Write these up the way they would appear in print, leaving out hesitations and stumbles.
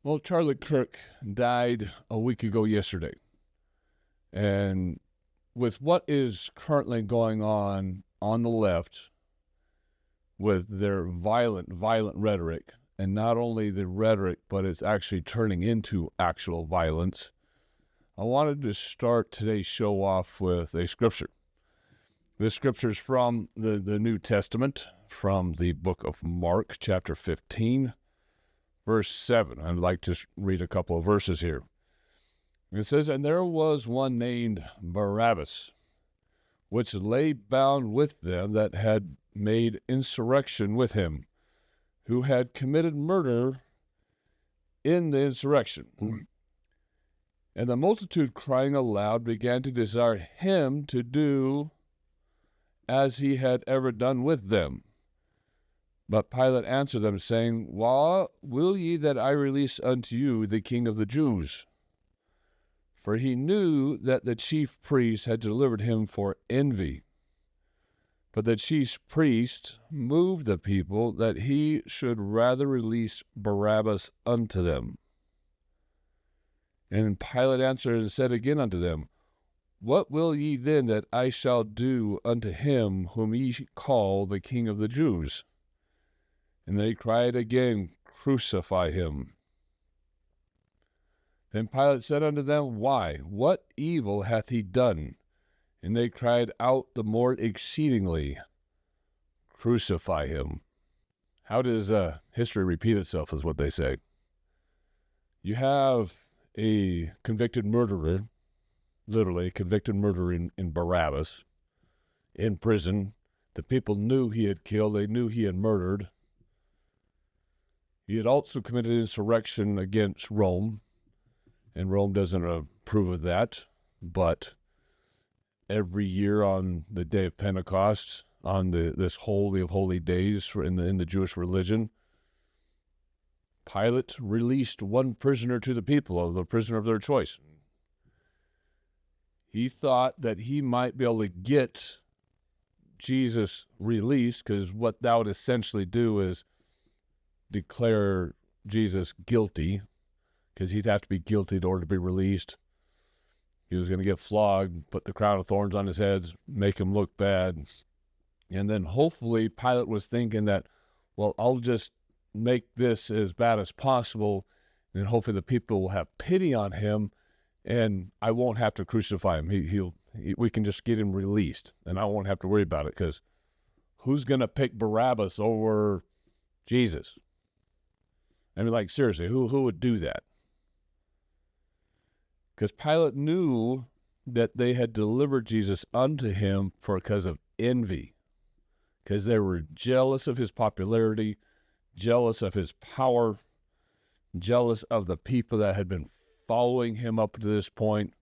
Well, Charlie Kirk died a week ago yesterday. And with what is currently going on the left with their violent rhetoric, and not only the rhetoric, but it's actually turning into actual violence, I wanted to start today's show off with a scripture. This scripture is from the New Testament, from the book of Mark, chapter 15, verse 7. I'd like to read a couple of verses here. It says, "And there was one named Barabbas, which lay bound with them that had made insurrection with him, who had committed murder in the insurrection. And the multitude, crying aloud, began to desire him to do as he had ever done with them. But Pilate answered them, saying, What will ye that I release unto you the King of the Jews? For he knew that the chief priests had delivered him for envy. But the chief priests moved the people that he should rather release Barabbas unto them. And Pilate answered and said again unto them, What will ye then that I shall do unto him whom ye call the King of the Jews? And they cried again, Crucify him. Then Pilate said unto them, Why? What evil hath he done? And they cried out the more exceedingly, Crucify him. How does history repeat itself, is what they say. You have a convicted murderer, literally a convicted murderer in Barabbas, in prison. The people knew he had killed. They knew he had murdered. He had also committed insurrection against Rome, and Rome doesn't approve of that. But every year on the day of Pentecost, on this holy of holy days in the Jewish religion, Pilate released one prisoner to the people, the prisoner of their choice. He thought that he might be able to get Jesus released, because what that would essentially do is declare Jesus guilty, because he'd have to be guilty in order to be released. He was going to get flogged, put the crown of thorns on his head, make him look bad. And then hopefully Pilate was thinking that, well, I'll just make this as bad as possible, and hopefully the people will have pity on him, and I won't have to crucify him. We can just get him released, and I won't have to worry about it, because who's going to pick Barabbas over Jesus? I mean, like, seriously, who would do that? Because Pilate knew that they had delivered Jesus unto him because of envy, because they were jealous of his popularity, jealous of his power, jealous of the people that had been following him up to this point.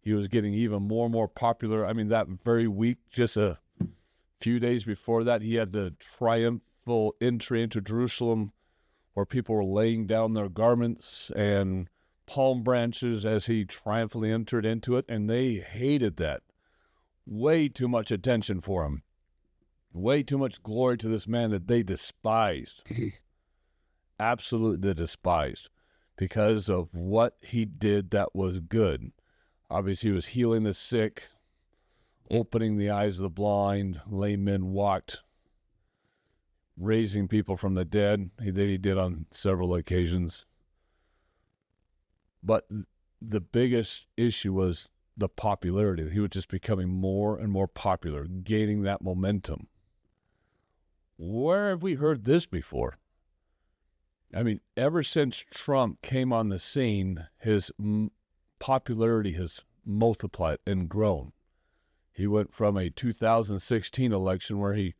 He was getting even more and more popular. I mean, that very week, just a few days before that, he had the triumphal entry into Jerusalem, where people were laying down their garments and palm branches as he triumphantly entered into it, and they hated that. Way too much attention for him. Way too much glory to this man that they despised. Absolutely despised, because of what he did that was good. Obviously, he was healing the sick, opening the eyes of the blind, lame men walked, raising people from the dead. He did on several occasions. But the biggest issue was the popularity. He was just becoming more and more popular, gaining that momentum. Where have we heard this before? I mean, ever since Trump came on the scene, his popularity has multiplied and grown. He went from a 2016 election where he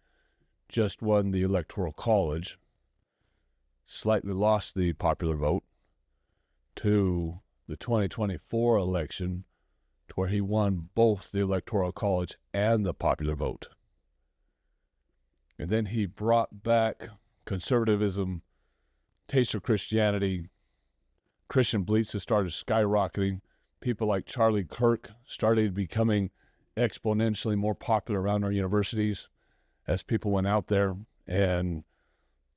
just won the Electoral College, slightly lost the popular vote, to the 2024 election, to where he won both the Electoral College and the popular vote. And then he brought back conservatism, taste of Christianity. Christian beliefs have started skyrocketing. People like Charlie Kirk started becoming exponentially more popular around our universities as people went out there and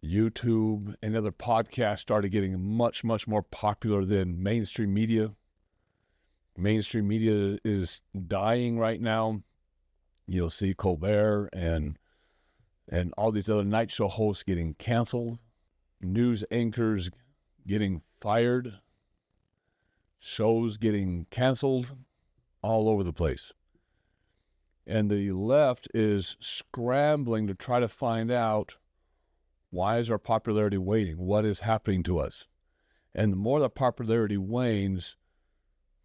YouTube and other podcasts started getting much, much more popular than mainstream media. Mainstream media is dying right now. You'll see Colbert and all these other night show hosts getting canceled, news anchors getting fired, shows getting canceled all over the place. And the left is scrambling to try to find out, why is our popularity waning? What is happening to us? And the more the popularity wanes,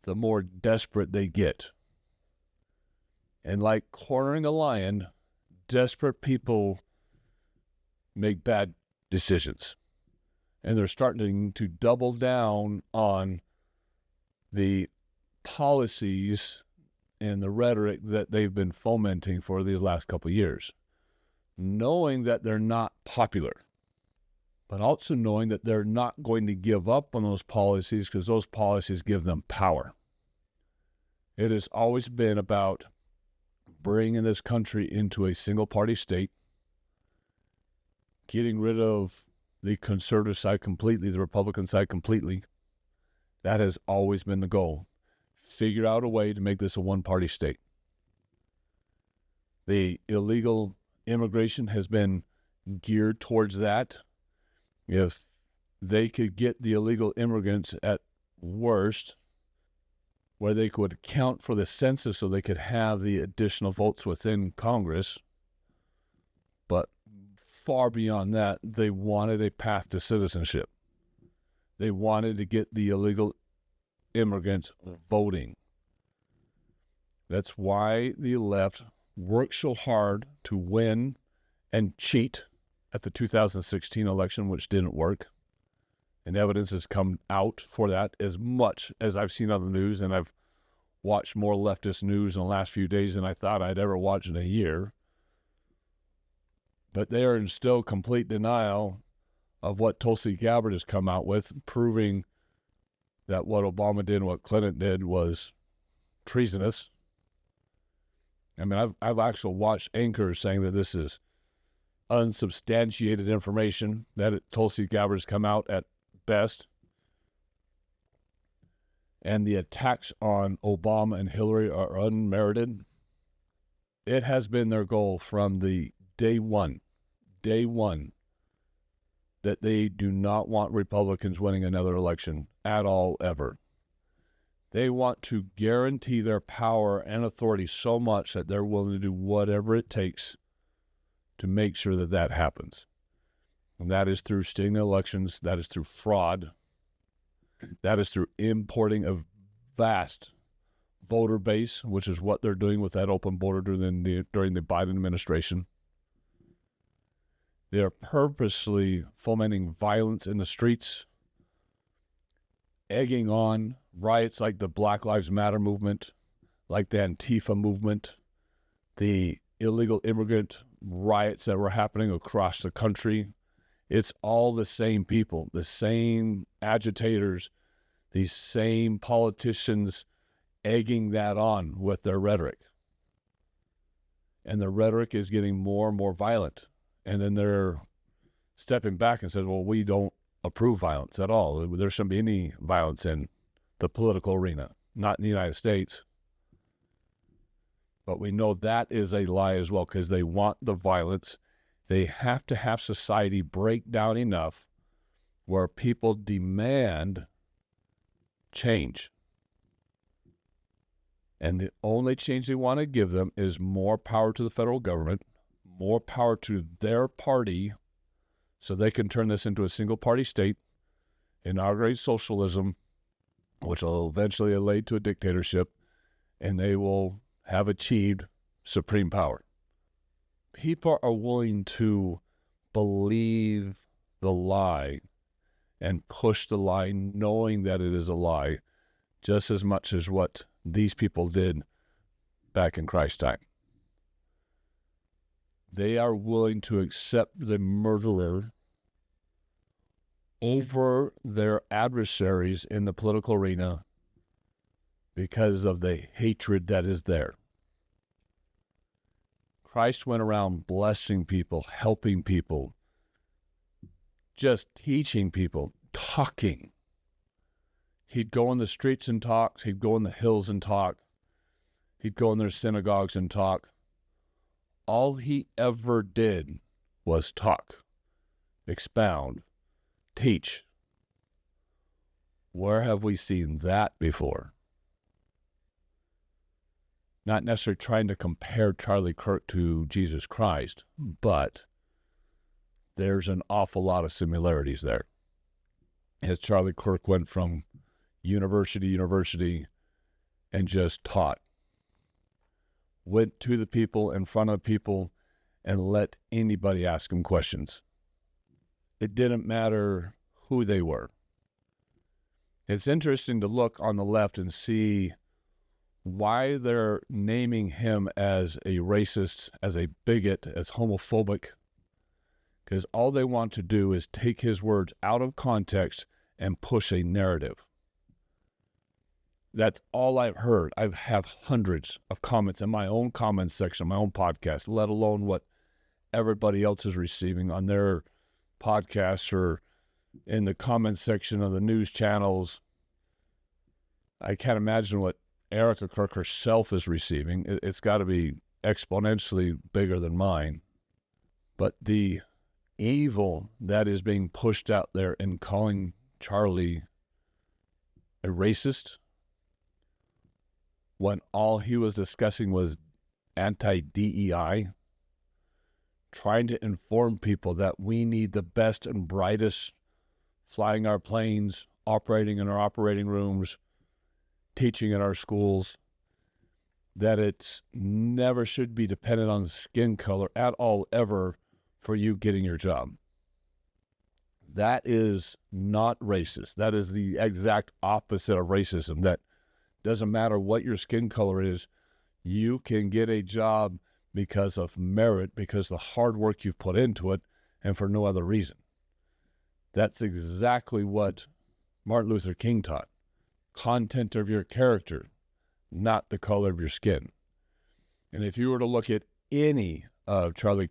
the more desperate they get. And like cornering a lion, desperate people make bad decisions. And they're starting to double down on the policies and the rhetoric that they've been fomenting for these last couple of years, knowing that they're not popular, but also knowing that they're not going to give up on those policies because those policies give them power. It has always been about bringing this country into a single-party state, getting rid of the conservative side completely, the Republican side completely. That has always been the goal. Figure out a way to make this a one-party state. The illegal immigration has been geared towards that. If they could get the illegal immigrants at worst, where they could account for the census so they could have the additional votes within Congress, but far beyond that, they wanted a path to citizenship. They wanted to get the illegal immigrants voting. That's why the left worked so hard to win and cheat at the 2016 election, which didn't work. And evidence has come out for that, as much as I've seen on the news, and I've watched more leftist news in the last few days than I thought I'd ever watch in a year. But they are in still complete denial of what Tulsi Gabbard has come out with, proving that what Obama did and what Clinton did was treasonous. I mean, I've actually watched anchors saying that this is unsubstantiated information, that Tulsi Gabbard has come out at best. And the attacks on Obama and Hillary are unmerited. It has been their goal from the day one, that they do not want Republicans winning another election at all, ever. They want to guarantee their power and authority so much that they're willing to do whatever it takes to make sure that that happens. And that is through stealing elections. That is through fraud. That is through importing a vast voter base, which is what they're doing with that open border during the Biden administration. They are purposely fomenting violence in the streets, egging on riots like the Black Lives Matter movement, like the Antifa movement, the illegal immigrant riots that were happening across the country. It's all the same people, the same agitators, these same politicians egging that on with their rhetoric. And the rhetoric is getting more and more violent. And then they're stepping back and says, well, we don't approve violence at all. There shouldn't be any violence in the political arena, not in the United States. But we know that is a lie as well, because they want the violence. They have to have society break down enough where people demand change. And the only change they want to give them is more power to the federal government, more power to their party, so they can turn this into a single-party state, inaugurate socialism, which will eventually lead to a dictatorship, and they will have achieved supreme power. People are willing to believe the lie and push the lie knowing that it is a lie, just as much as what these people did back in Christ's time. They are willing to accept the murderer over their adversaries in the political arena because of the hatred that is there. Christ went around blessing people, helping people, just teaching people, talking. He'd go in the streets and talk. He'd go in the hills and talk. He'd go in their synagogues and talk. All he ever did was talk, expound, teach. Where have we seen that before? Not necessarily trying to compare Charlie Kirk to Jesus Christ, but there's an awful lot of similarities there. As Charlie Kirk went from university to university and just taught, went to the people, in front of people, and let anybody ask him questions. It didn't matter who they were. It's interesting to look on the left and see why they're naming him as a racist, as a bigot, as homophobic, because all they want to do is take his words out of context and push a narrative. That's all I've heard. I have hundreds of comments in my own comments section, my own podcast, let alone what everybody else is receiving on their podcasts or in the comments section of the news channels. I can't imagine what Erica Kirk herself is receiving. It's got to be exponentially bigger than mine. But the evil that is being pushed out there in calling Charlie a racist, when all he was discussing was anti-DEI, trying to inform people that we need the best and brightest flying our planes, operating in our operating rooms, teaching in our schools, that it's never should be dependent on skin color at all ever for you getting your job. That is not racist. That is the exact opposite of racism. That doesn't matter what your skin color is, you can get a job because of merit, because the hard work you've put into it, and for no other reason. That's exactly what Martin Luther King taught. Content of your character, not the color of your skin. And if you were to look at any of Charlie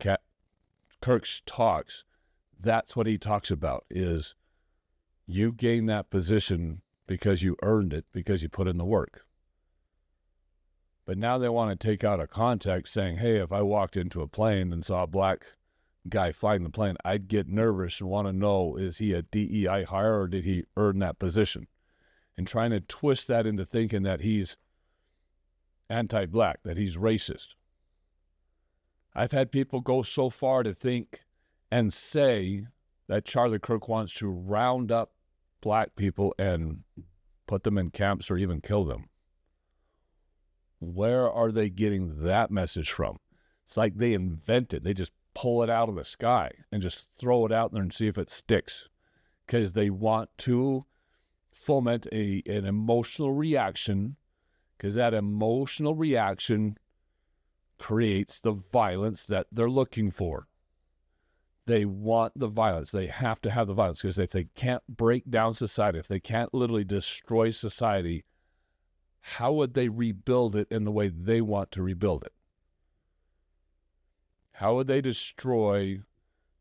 Kirk's talks, that's what he talks about, is you gain that position because you earned it, because you put in the work. But now they want to take out a context saying, hey, if I walked into a plane and saw a black guy flying the plane, I'd get nervous and want to know, is he a DEI hire or did he earn that position? And trying to twist that into thinking that he's anti-black, that he's racist. I've had people go so far to think and say that Charlie Kirk wants to round up black people and put them in camps or even kill them. Where are they getting that message from? It's like they invent it. They just pull it out of the sky and just throw it out there and see if it sticks, because they want to foment an emotional reaction, because that emotional reaction creates the violence that they're looking for. They want the violence. They have to have the violence, because if they can't break down society, if they can't literally destroy society, how would they rebuild it in the way they want to rebuild it? How would they destroy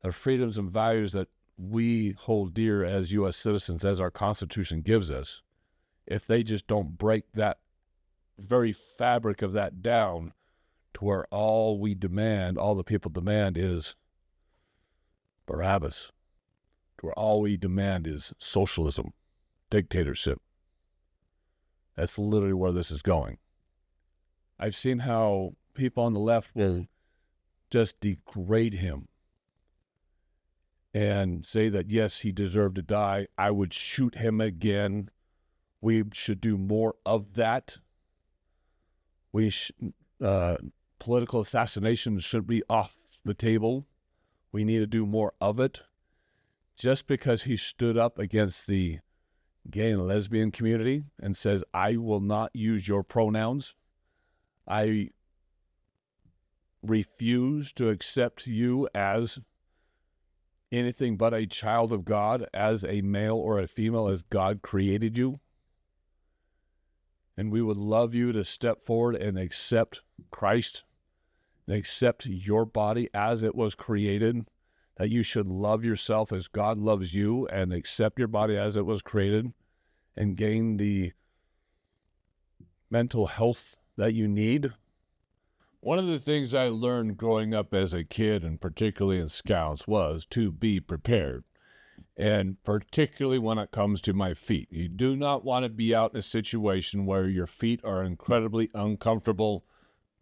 the freedoms and values that we hold dear as U.S. citizens, as our Constitution gives us, if they just don't break that very fabric of that down to where all we demand, all the people demand, is Barabbas, to where all we demand is socialism, dictatorship? That's literally where this is going. I've seen how people on the left will just degrade him and say that, yes, he deserved to die. I would shoot him again. We should do more of that. Political assassination should be off the table. We need to do more of it. Just because he stood up against the gay and lesbian community and says, I will not use your pronouns. I refuse to accept you as anything but a child of God, as a male or a female, as God created you. And we would love you to step forward and accept Christ and accept your body as it was created, that you should love yourself as God loves you and accept your body as it was created and gain the mental health that you need. One of the things I learned growing up as a kid, and particularly in Scouts, was to be prepared. And particularly when it comes to my feet. You do not want to be out in a situation where your feet are incredibly uncomfortable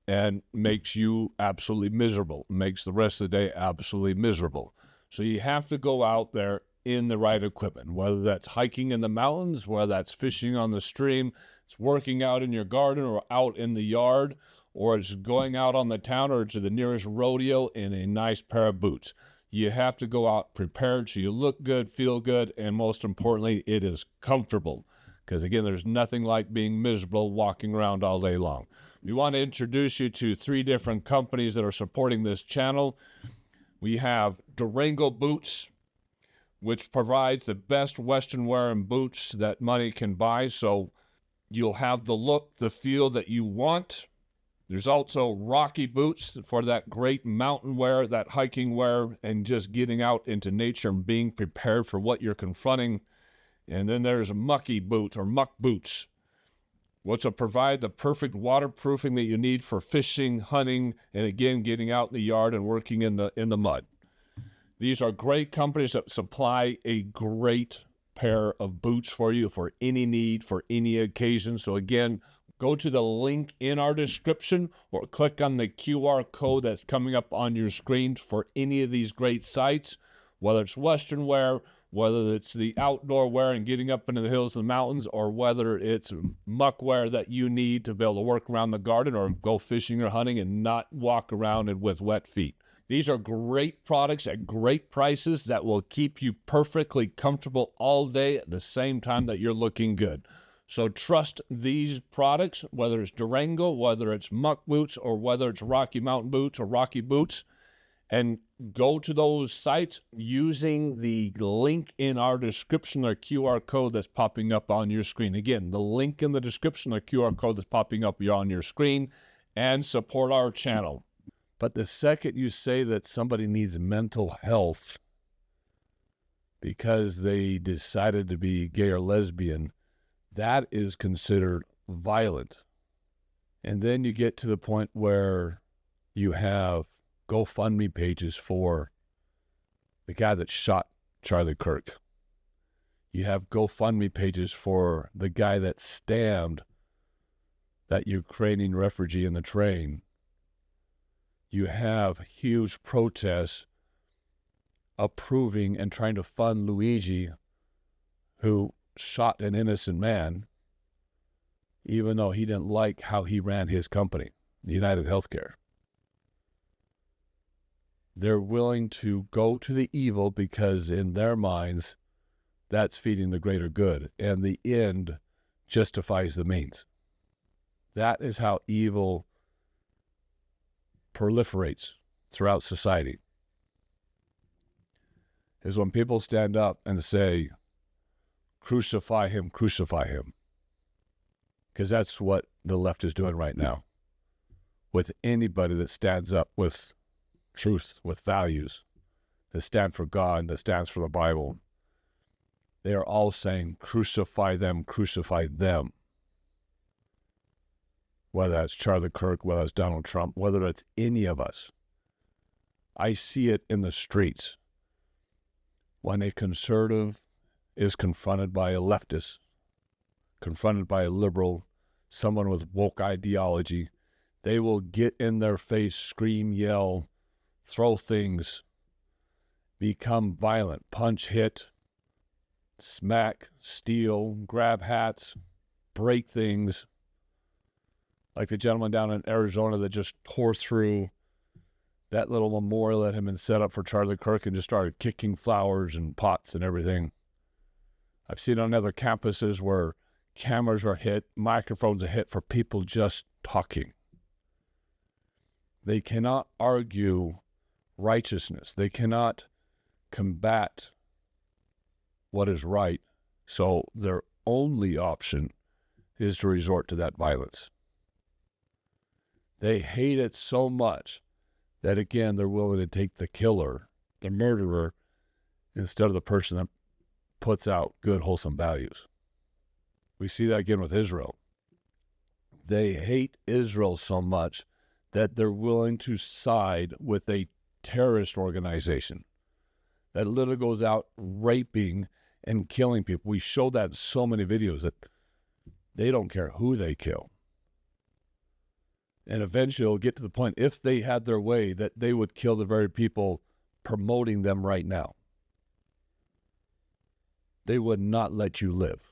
and makes you absolutely miserable, makes the rest of the day absolutely miserable. So you have to go out there in the right equipment, whether that's hiking in the mountains, whether that's fishing on the stream, it's working out in your garden or out in the yard, or it's going out on the town or to the nearest rodeo in a nice pair of boots. You have to go out prepared so you look good, feel good, and most importantly, it is comfortable. Because again, there's nothing like being miserable walking around all day long. We want to introduce you to 3 different companies that are supporting this channel. We have Durango Boots, which provides the best Western wear and boots that money can buy. So you'll have the look, the feel that you want. There's also Rocky Boots for that great mountain wear, that hiking wear, and just getting out into nature and being prepared for what you're confronting. And then there's Mucky Boots or Muck Boots, which will provide the perfect waterproofing that you need for fishing, hunting, and again, getting out in the yard and working in the mud. These are great companies that supply a great pair of boots for you for any need, for any occasion. So again, go to the link in our description or click on the QR code that's coming up on your screen for any of these great sites, whether it's Western wear, whether it's the outdoor wear and getting up into the hills and the mountains, or whether it's muck wear that you need to be able to work around the garden or go fishing or hunting and not walk around with wet feet. These are great products at great prices that will keep you perfectly comfortable all day at the same time that you're looking good. So trust these products, whether it's Durango, whether it's Muck Boots, or whether it's Rocky Mountain Boots or Rocky Boots, and go to those sites using the link in our description or QR code that's popping up on your screen. Again, the link in the description or QR code that's popping up on your screen, and support our channel. But the second you say that somebody needs mental health because they decided to be gay or lesbian, that is considered violent. And then you get to the point where you have GoFundMe pages for the guy that shot Charlie Kirk. You have GoFundMe pages for the guy that stabbed that Ukrainian refugee in the train. You have huge protests approving and trying to fund Luigi, who shot an innocent man, even though he didn't like how he ran his company, United Healthcare. They're willing to go to the evil because in their minds, that's feeding the greater good, and the end justifies the means. That is how evil proliferates throughout society, is when people stand up and say, crucify him, because that's what the left is doing right now with anybody that stands up with truth, with values, that stand for God, that stands for the Bible. They are all saying, crucify them, whether that's Charlie Kirk, whether it's Donald Trump, whether it's any of us. I see it in the streets when a conservative is confronted by a leftist, confronted by a liberal, someone with woke ideology. They will get in their face, scream, yell, throw things, become violent, punch, hit, smack, steal, grab hats, break things. Like the gentleman down in Arizona that just tore through that little memorial that had been set up for Charlie Kirk and just started kicking flowers and pots and everything. I've seen on other campuses where cameras are hit, microphones are hit for people just talking. They cannot argue righteousness. They cannot combat what is right. So their only option is to resort to that violence. They hate it so much that, again, they're willing to take the killer the murderer instead of the person that puts out good, wholesome values. We see that again with Israel. They hate Israel so much that they're willing to side with a terrorist organization that literally goes out raping and killing people. We show that in so many videos that they don't care who they kill. And eventually it'll get to the point, if they had their way, that they would kill the very people promoting them right now. They would not let you live.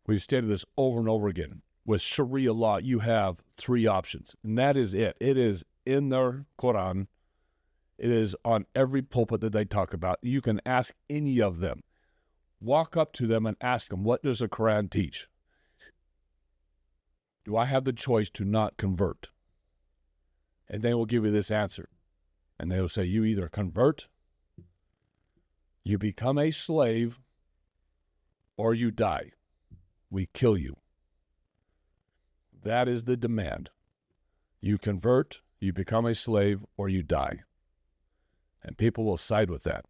We've stated this over and over again. With Sharia law, you have three options, and that is it. It is in their Quran. It is on every pulpit that they talk about. You can ask any of them. Walk up to them and ask them, what does the Quran teach? Do I have the choice to not convert? And they will give you this answer. And they will say, you either convert, you become a slave, or you die. We kill you. That is the demand. You convert, you become a slave, or you die. And people will side with that.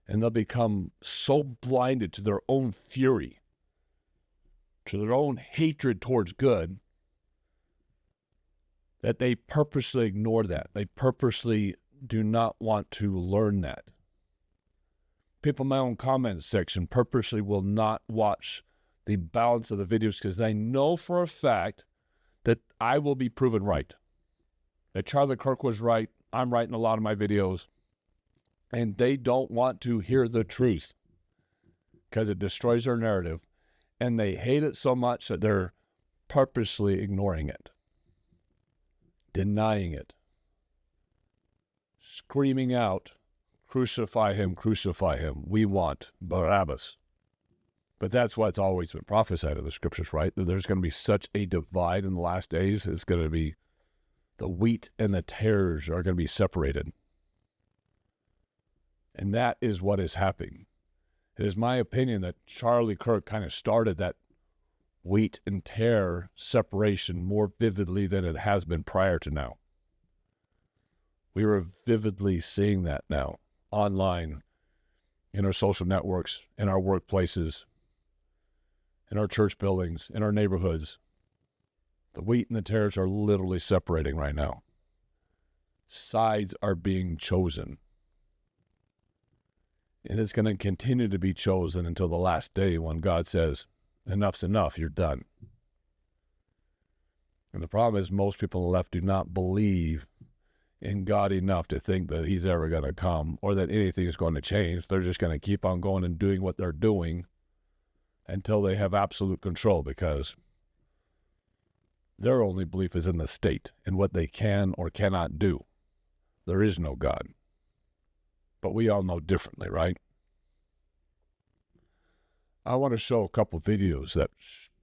And they'll become so blinded to their own fury, to their own hatred towards good, that they purposely ignore that. They purposely do not want to learn that. People in my own comments section purposely will not watch the balance of the videos because they know for a fact that I will be proven right. That Charlie Kirk was right. I'm right in a lot of my videos. And they don't want to hear the truth because it destroys their narrative. And they hate it so much that they're purposely ignoring it, denying it, screaming out, crucify him, we want Barabbas. But that's what's always been prophesied in the scriptures, right? That there's going to be such a divide in the last days. It's going to be the wheat and the tares are going to be separated. And that is what is happening. It is my opinion that Charlie Kirk kind of started that wheat and tare separation more vividly than it has been prior to now. We are vividly seeing that now, online, in our social networks, in our workplaces, in our church buildings, in our neighborhoods. The wheat and the tares are literally separating right now. Sides are being chosen. And it's going to continue to be chosen until the last day when God says, enough's enough, you're done. And the problem is most people on the left do not believe in God enough to think that he's ever going to come or that anything is going to change. They're just going to keep on going and doing what they're doing until they have absolute control, because their only belief is in the state and what they can or cannot do. There is no God. But we all know differently, right? I want to show a couple of videos that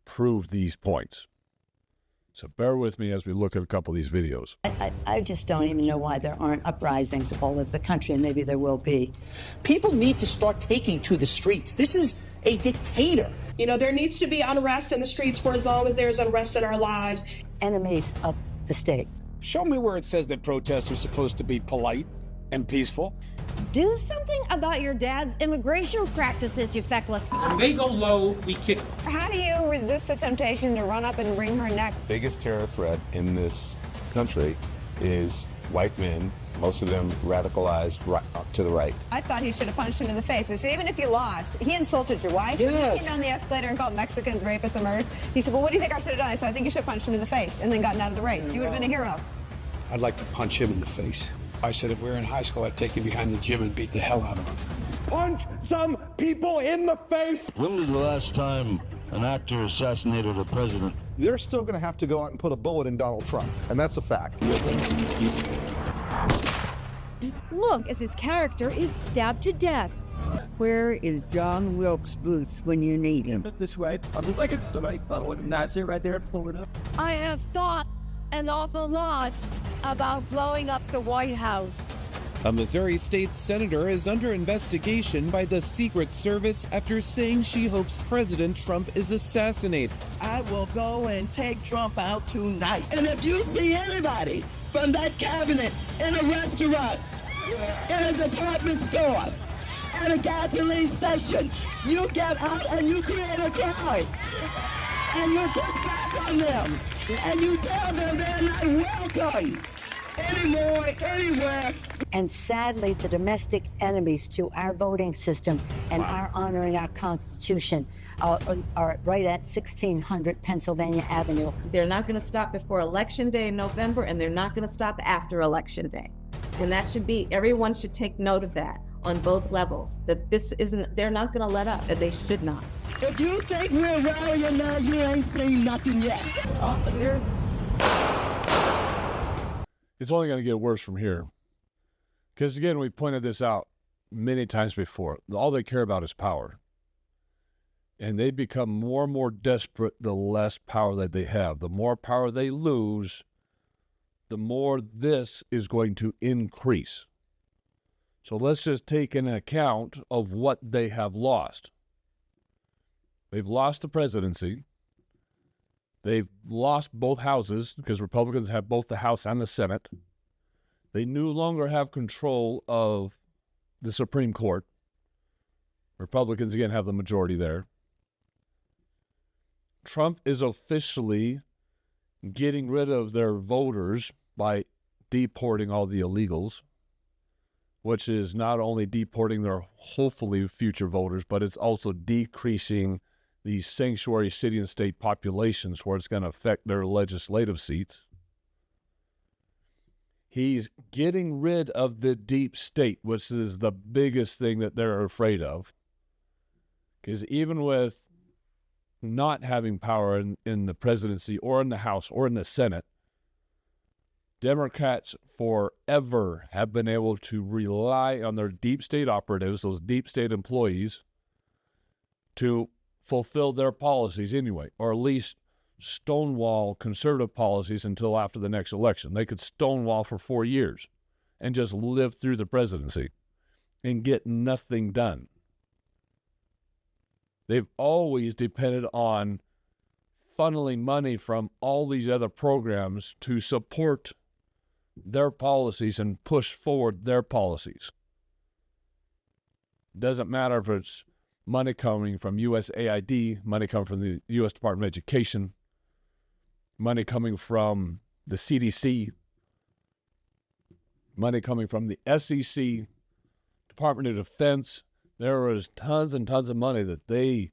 prove these points. So bear with me as we look at a couple of these videos. I just don't even know why there aren't uprisings all over the country, and maybe there will be. People need to start taking to the streets. This is a dictator. You know, there needs to be unrest in the streets for as long as there's unrest in our lives. Enemies of the state. Show me where it says that protests are supposed to be polite and peaceful. Do something about your dad's immigration practices, you feckless. When they go low, we kick them. How do you resist the temptation to run up and wring her neck? Biggest terror threat in this country is white men, most of them radicalized right up to the right. I thought he should have punched him in the face. I said, even if you lost, he insulted your wife. Yes. He came down the escalator and called Mexicans rapists and murderers. He said, well, what do you think I should have done? I said, I think you should have punched him in the face and then gotten out of the race. You would have been a hero. I'd like to punch him in the face. I said if we were in high school, I'd take him behind the gym and beat the hell out of him. Punch some people in the face! When was the last time an actor assassinated a president? They're still going to have to go out and put a bullet in Donald Trump, and that's a fact. Look as his character is stabbed to death. Where is John Wilkes Booth when you need him? This way. I'm like a right bottle, and that's it right there. Pull it up. I have thought an awful lot about blowing up the White House. A Missouri state senator is under investigation by the Secret Service after saying she hopes President Trump is assassinated. I will go and take Trump out tonight. And if you see anybody from that cabinet in a restaurant, in a department store, at a gasoline station. You get out and you create a crowd. And you push back on them. And you tell them they're not welcome anymore, anywhere. And sadly, the domestic enemies to our voting system and our honoring our Constitution are right at 1600 Pennsylvania Avenue. They're not going to stop before Election Day in November, and they're not going to stop after Election Day. And that should be, everyone should take note of that on both levels, that this isn't, they're not going to let up, and they should not. If you think we're rallying now, you ain't seen nothing yet. It's only going to get worse from here. Because again, we pointed this out many times before. All they care about is power. And they become more and more desperate the less power that they have. The more power they lose, the more this is going to increase. So let's just take an account of what they have lost. They've lost the presidency. They've lost both houses because Republicans have both the House and the Senate. They no longer have control of the Supreme Court. Republicans, again, have the majority there. Trump is officially getting rid of their voters by deporting all the illegals, which is not only deporting their hopefully future voters, but it's also decreasing the sanctuary city and state populations where it's going to affect their legislative seats. He's getting rid of the deep state, which is the biggest thing that they're afraid of. Because even with not having power in the presidency or in the House or in the Senate, Democrats forever have been able to rely on their deep state operatives, those deep state employees, to fulfill their policies anyway, or at least stonewall conservative policies until after the next election. They could stonewall for 4 years and just live through the presidency and get nothing done. They've always depended on funneling money from all these other programs to support their policies and push forward their policies. Doesn't matter if it's money coming from USAID, money coming from the U.S. Department of Education, money coming from the CDC, money coming from the SEC, Department of Defense. There was tons and tons of money that they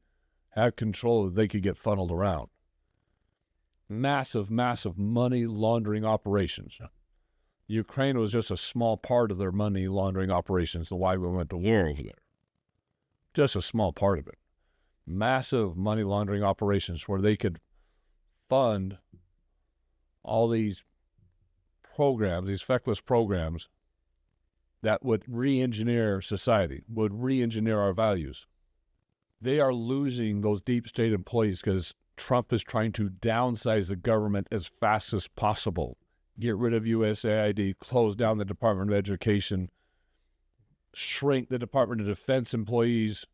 had control that they could get funneled around. Massive, massive money laundering operations. Ukraine was just a small part of their money laundering operations, and why we went to war over there. Just a small part of it. Massive money laundering operations where they could fund all these programs, these feckless programs that would re-engineer society, would re-engineer our values. They are losing those deep state employees because Trump is trying to downsize the government as fast as possible. Get rid of USAID, close down the Department of Education, shrink the Department of Defense employees,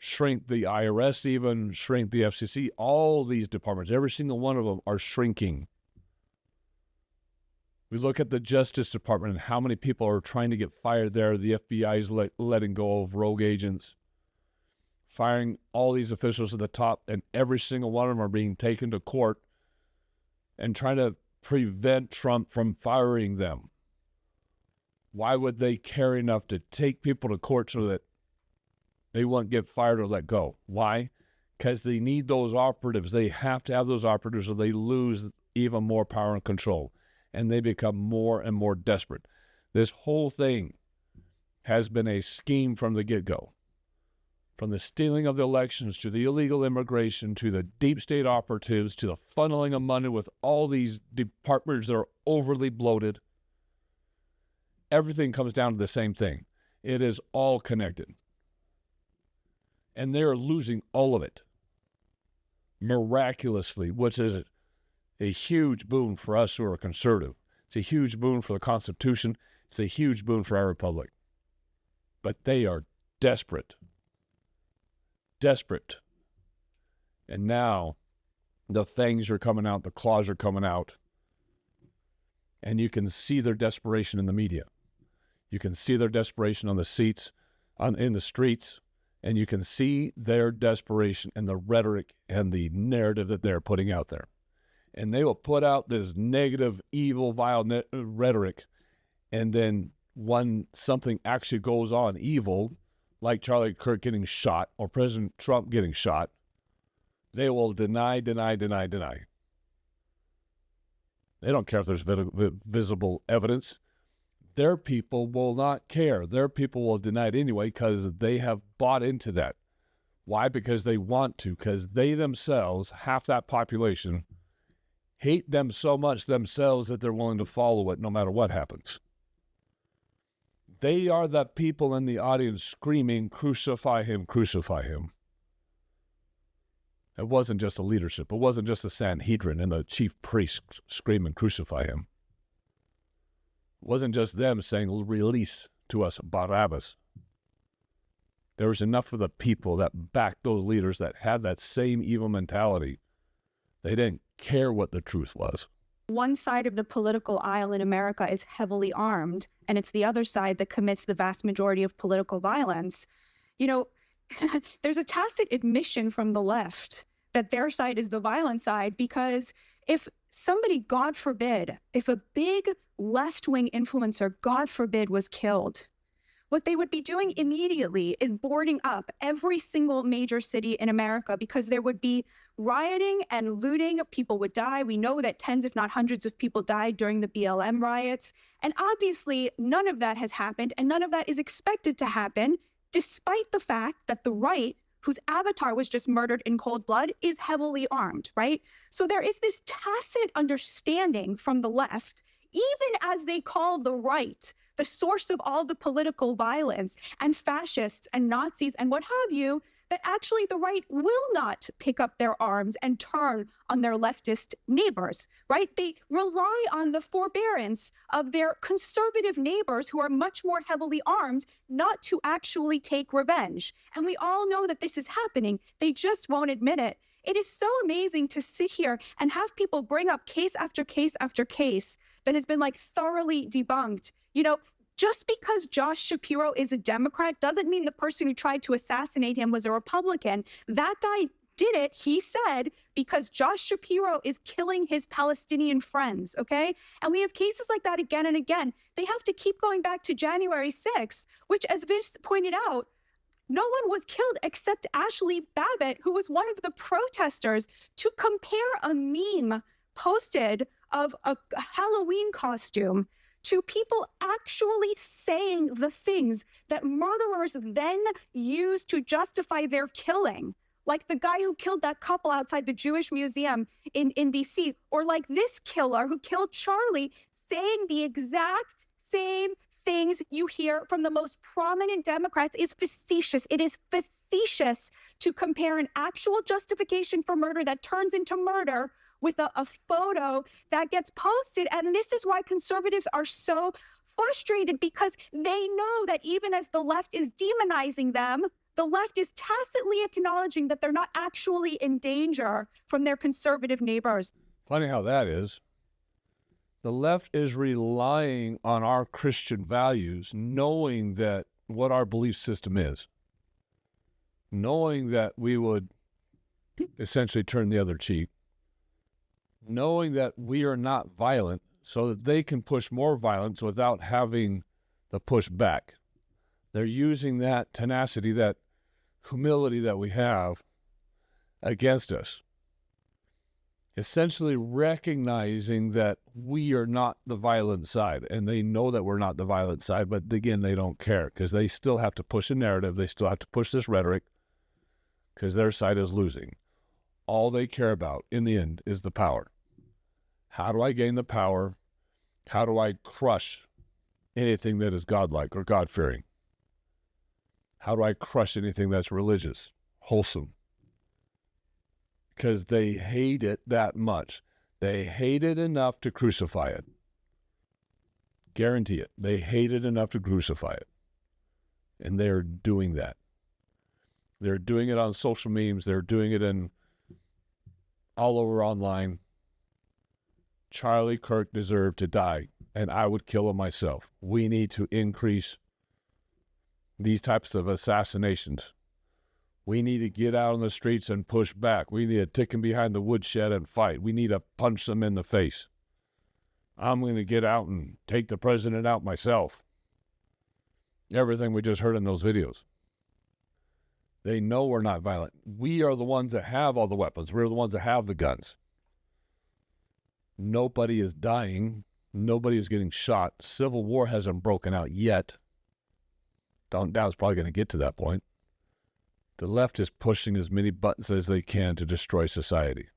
shrink the IRS even, shrink the FCC. All these departments, every single one of them are shrinking. We look at the Justice Department and how many people are trying to get fired there. The FBI is letting go of rogue agents, firing all these officials at the top, and every single one of them are being taken to court and trying to prevent Trump from firing them. Why would they care enough to take people to court so that they won't get fired or let go? Why? Because they need those operatives. They have to have those operatives or they lose even more power and control, and they become more and more desperate. This whole thing has been a scheme from the get-go. From the stealing of the elections to the illegal immigration to the deep state operatives to the funneling of money with all these departments that are overly bloated. Everything comes down to the same thing. It is all connected. And they're losing all of it miraculously, which is a huge boon for us who are conservative. It's a huge boon for the Constitution. It's a huge boon for our republic. But they are desperate. Desperate. And now the fangs are coming out, the claws are coming out, and you can see their desperation in the media. You can see their desperation on the seats, in the streets, and you can see their desperation and the rhetoric and the narrative that they're putting out there. And they will put out this negative, evil, vile rhetoric, and then when something actually goes on evil, like Charlie Kirk getting shot or President Trump getting shot, they will deny. They don't care if there's visible evidence. Their people will not care. Their people will deny it anyway because they have bought into that. Why? Because they want to, because they themselves, half that population, hate them so much themselves that they're willing to follow it no matter what happens. They are the people in the audience screaming, "Crucify him, crucify him." It wasn't just the leadership. It wasn't just the Sanhedrin and the chief priest screaming, "Crucify him." It wasn't just them saying, "Release to us Barabbas." There was enough of the people that backed those leaders that had that same evil mentality. They didn't care what the truth was. One side of the political aisle in America is heavily armed, and it's the other side that commits the vast majority of political violence. You know, there's a tacit admission from the left that their side is the violent side, because if somebody, God forbid, if a big left-wing influencer, God forbid, was killed, what they would be doing immediately is boarding up every single major city in America, because there would be rioting and looting. People would die. We know that tens, if not hundreds of people died during the BLM riots. And obviously, none of that has happened, and none of that is expected to happen, despite the fact that the right, whose avatar was just murdered in cold blood, is heavily armed, right? So there is this tacit understanding from the left, even as they call the right the source of all the political violence, and fascists and Nazis and what have you, that actually the right will not pick up their arms and turn on their leftist neighbors, right? They rely on the forbearance of their conservative neighbors who are much more heavily armed not to actually take revenge. And we all know that this is happening. They just won't admit it. It is so amazing to sit here and have people bring up case after case after case that has been like thoroughly debunked. You know, just because Josh Shapiro is a Democrat doesn't mean the person who tried to assassinate him was a Republican. That guy did it, he said, because Josh Shapiro is killing his Palestinian friends, okay? And we have cases like that again and again. They have to keep going back to January 6th, which, as Vince pointed out, no one was killed except Ashley Babbitt, who was one of the protesters, to compare a meme posted of a Halloween costume to people actually saying the things that murderers then use to justify their killing. Like the guy who killed that couple outside the Jewish Museum in DC, or like this killer who killed Charlie, saying the exact same things you hear from the most prominent Democrats is facetious. It is facetious to compare an actual justification for murder that turns into murder with a photo that gets posted. And this is why conservatives are so frustrated, because they know that even as the left is demonizing them, the left is tacitly acknowledging that they're not actually in danger from their conservative neighbors. Funny how that is. The left is relying on our Christian values, knowing that what our belief system is, knowing that we would essentially turn the other cheek, knowing that we are not violent so that they can push more violence without having the push back. They're using that tenacity, that humility that we have against us. Essentially recognizing that we are not the violent side, and they know that we're not the violent side, but again, they don't care because they still have to push a narrative. They still have to push this rhetoric because their side is losing. All they care about in the end is the power. How do I gain the power? How do I crush anything that is godlike or God-fearing? How do I crush anything that's religious, wholesome? Because they hate it that much. They hate it enough to crucify it. Guarantee it. They hate it enough to crucify it. And they're doing that. They're doing it on social memes. They're doing it in all over online. Charlie Kirk deserved to die and I would kill them myself. We need to increase these types of assassinations. We need to get out on the streets and push back. We need to take them behind the woodshed and fight. We need to punch them in the face. I'm going to get out and take the president out myself. Everything we just heard in those videos. They know we're not violent. We are the ones that have all the weapons. We're the ones that have the guns. Nobody is dying. Nobody is getting shot. Civil war hasn't broken out yet. Don't doubt it's probably going to get to that point. The left is pushing as many buttons as they can to destroy society.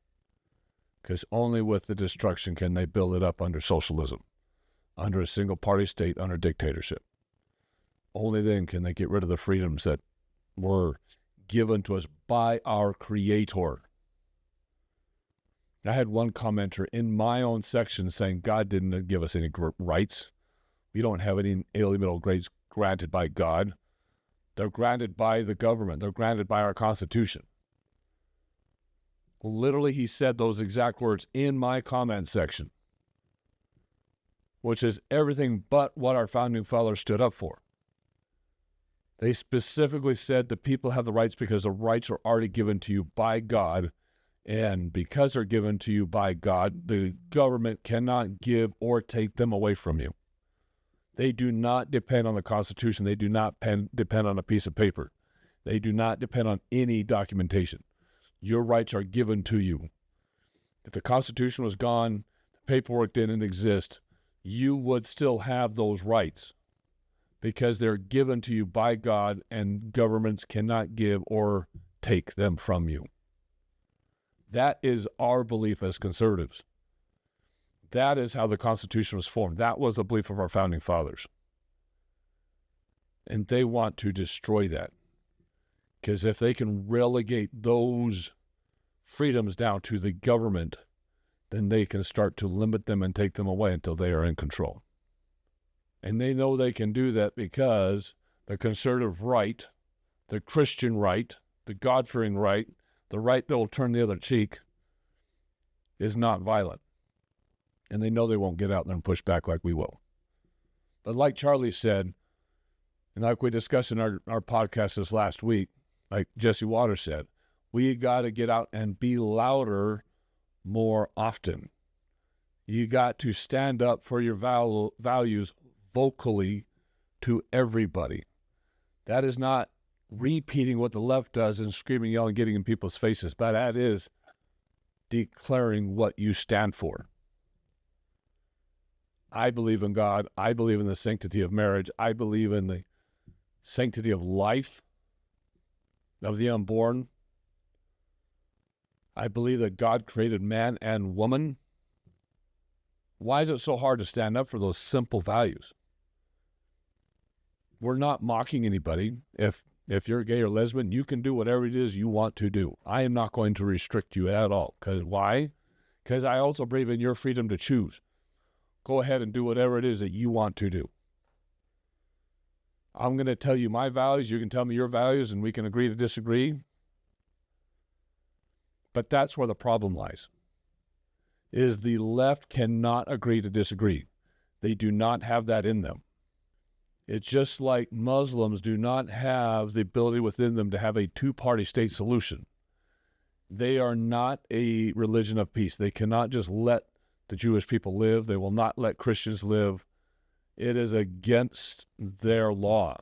Because only with the destruction can they build it up under socialism, under a single-party state, under dictatorship. Only then can they get rid of the freedoms that were given to us by our Creator. I had one commenter in my own section saying God didn't give us any rights. We don't have any inalienable rights granted by God. They're granted by the government. They're granted by our Constitution. Literally, he said those exact words in my comment section, which is everything but what our founding fathers stood up for. They specifically said the people have the rights because the rights are already given to you by God, and because they're given to you by God, the government cannot give or take them away from you. They do not depend on the Constitution. They do not depend on a piece of paper. They do not depend on any documentation. Your rights are given to you. If the Constitution was gone, the paperwork didn't exist, you would still have those rights because they're given to you by God, and governments cannot give or take them from you. That is our belief as conservatives. That is how the Constitution was formed. That was the belief of our founding fathers. And they want to destroy that. Because if they can relegate those freedoms down to the government, then they can start to limit them and take them away until they are in control. And they know they can do that because the conservative right, the Christian right, the God-fearing right, the right that will turn the other cheek, is not violent. And they know they won't get out there and push back like we will. But like Charlie said, and like we discussed in our podcast this last week, like Jesse Waters said, we got to get out and be louder more often. You got to stand up for your values vocally to everybody. That is not repeating what the left does and screaming, yelling, getting in people's faces, but that is declaring what you stand for. I believe in God. I believe in the sanctity of marriage. I believe in the sanctity of life, of the unborn. I believe that God created man and woman. Why is it so hard to stand up for those simple values? We're not mocking anybody. If you're gay or lesbian, you can do whatever it is you want to do. I am not going to restrict you at all. Because why? Because I also believe in your freedom to choose. Go ahead and do whatever it is that you want to do. I'm going to tell you my values. You can tell me your values, and we can agree to disagree. But that's where the problem lies, is the left cannot agree to disagree. They do not have that in them. It's just like Muslims do not have the ability within them to have a two-party state solution. They are not a religion of peace. They cannot just let the Jewish people live. They will not let Christians live. It is against their law.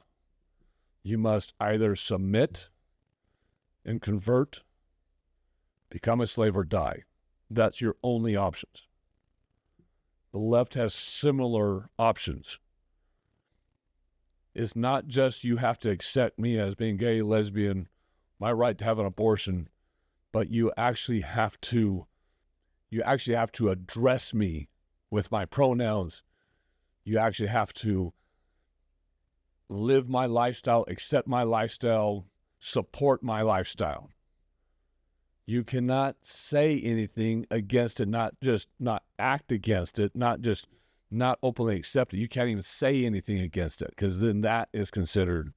You must either submit and convert, become a slave, or die. That's your only options. The left has similar options. It's not just you have to accept me as being gay, lesbian, my right to have an abortion, but you actually have to address me with my pronouns. You actually have to live my lifestyle, accept my lifestyle, support my lifestyle. You cannot say anything against it, not act against it, not openly accept it. You can't even say anything against it, because then that is considered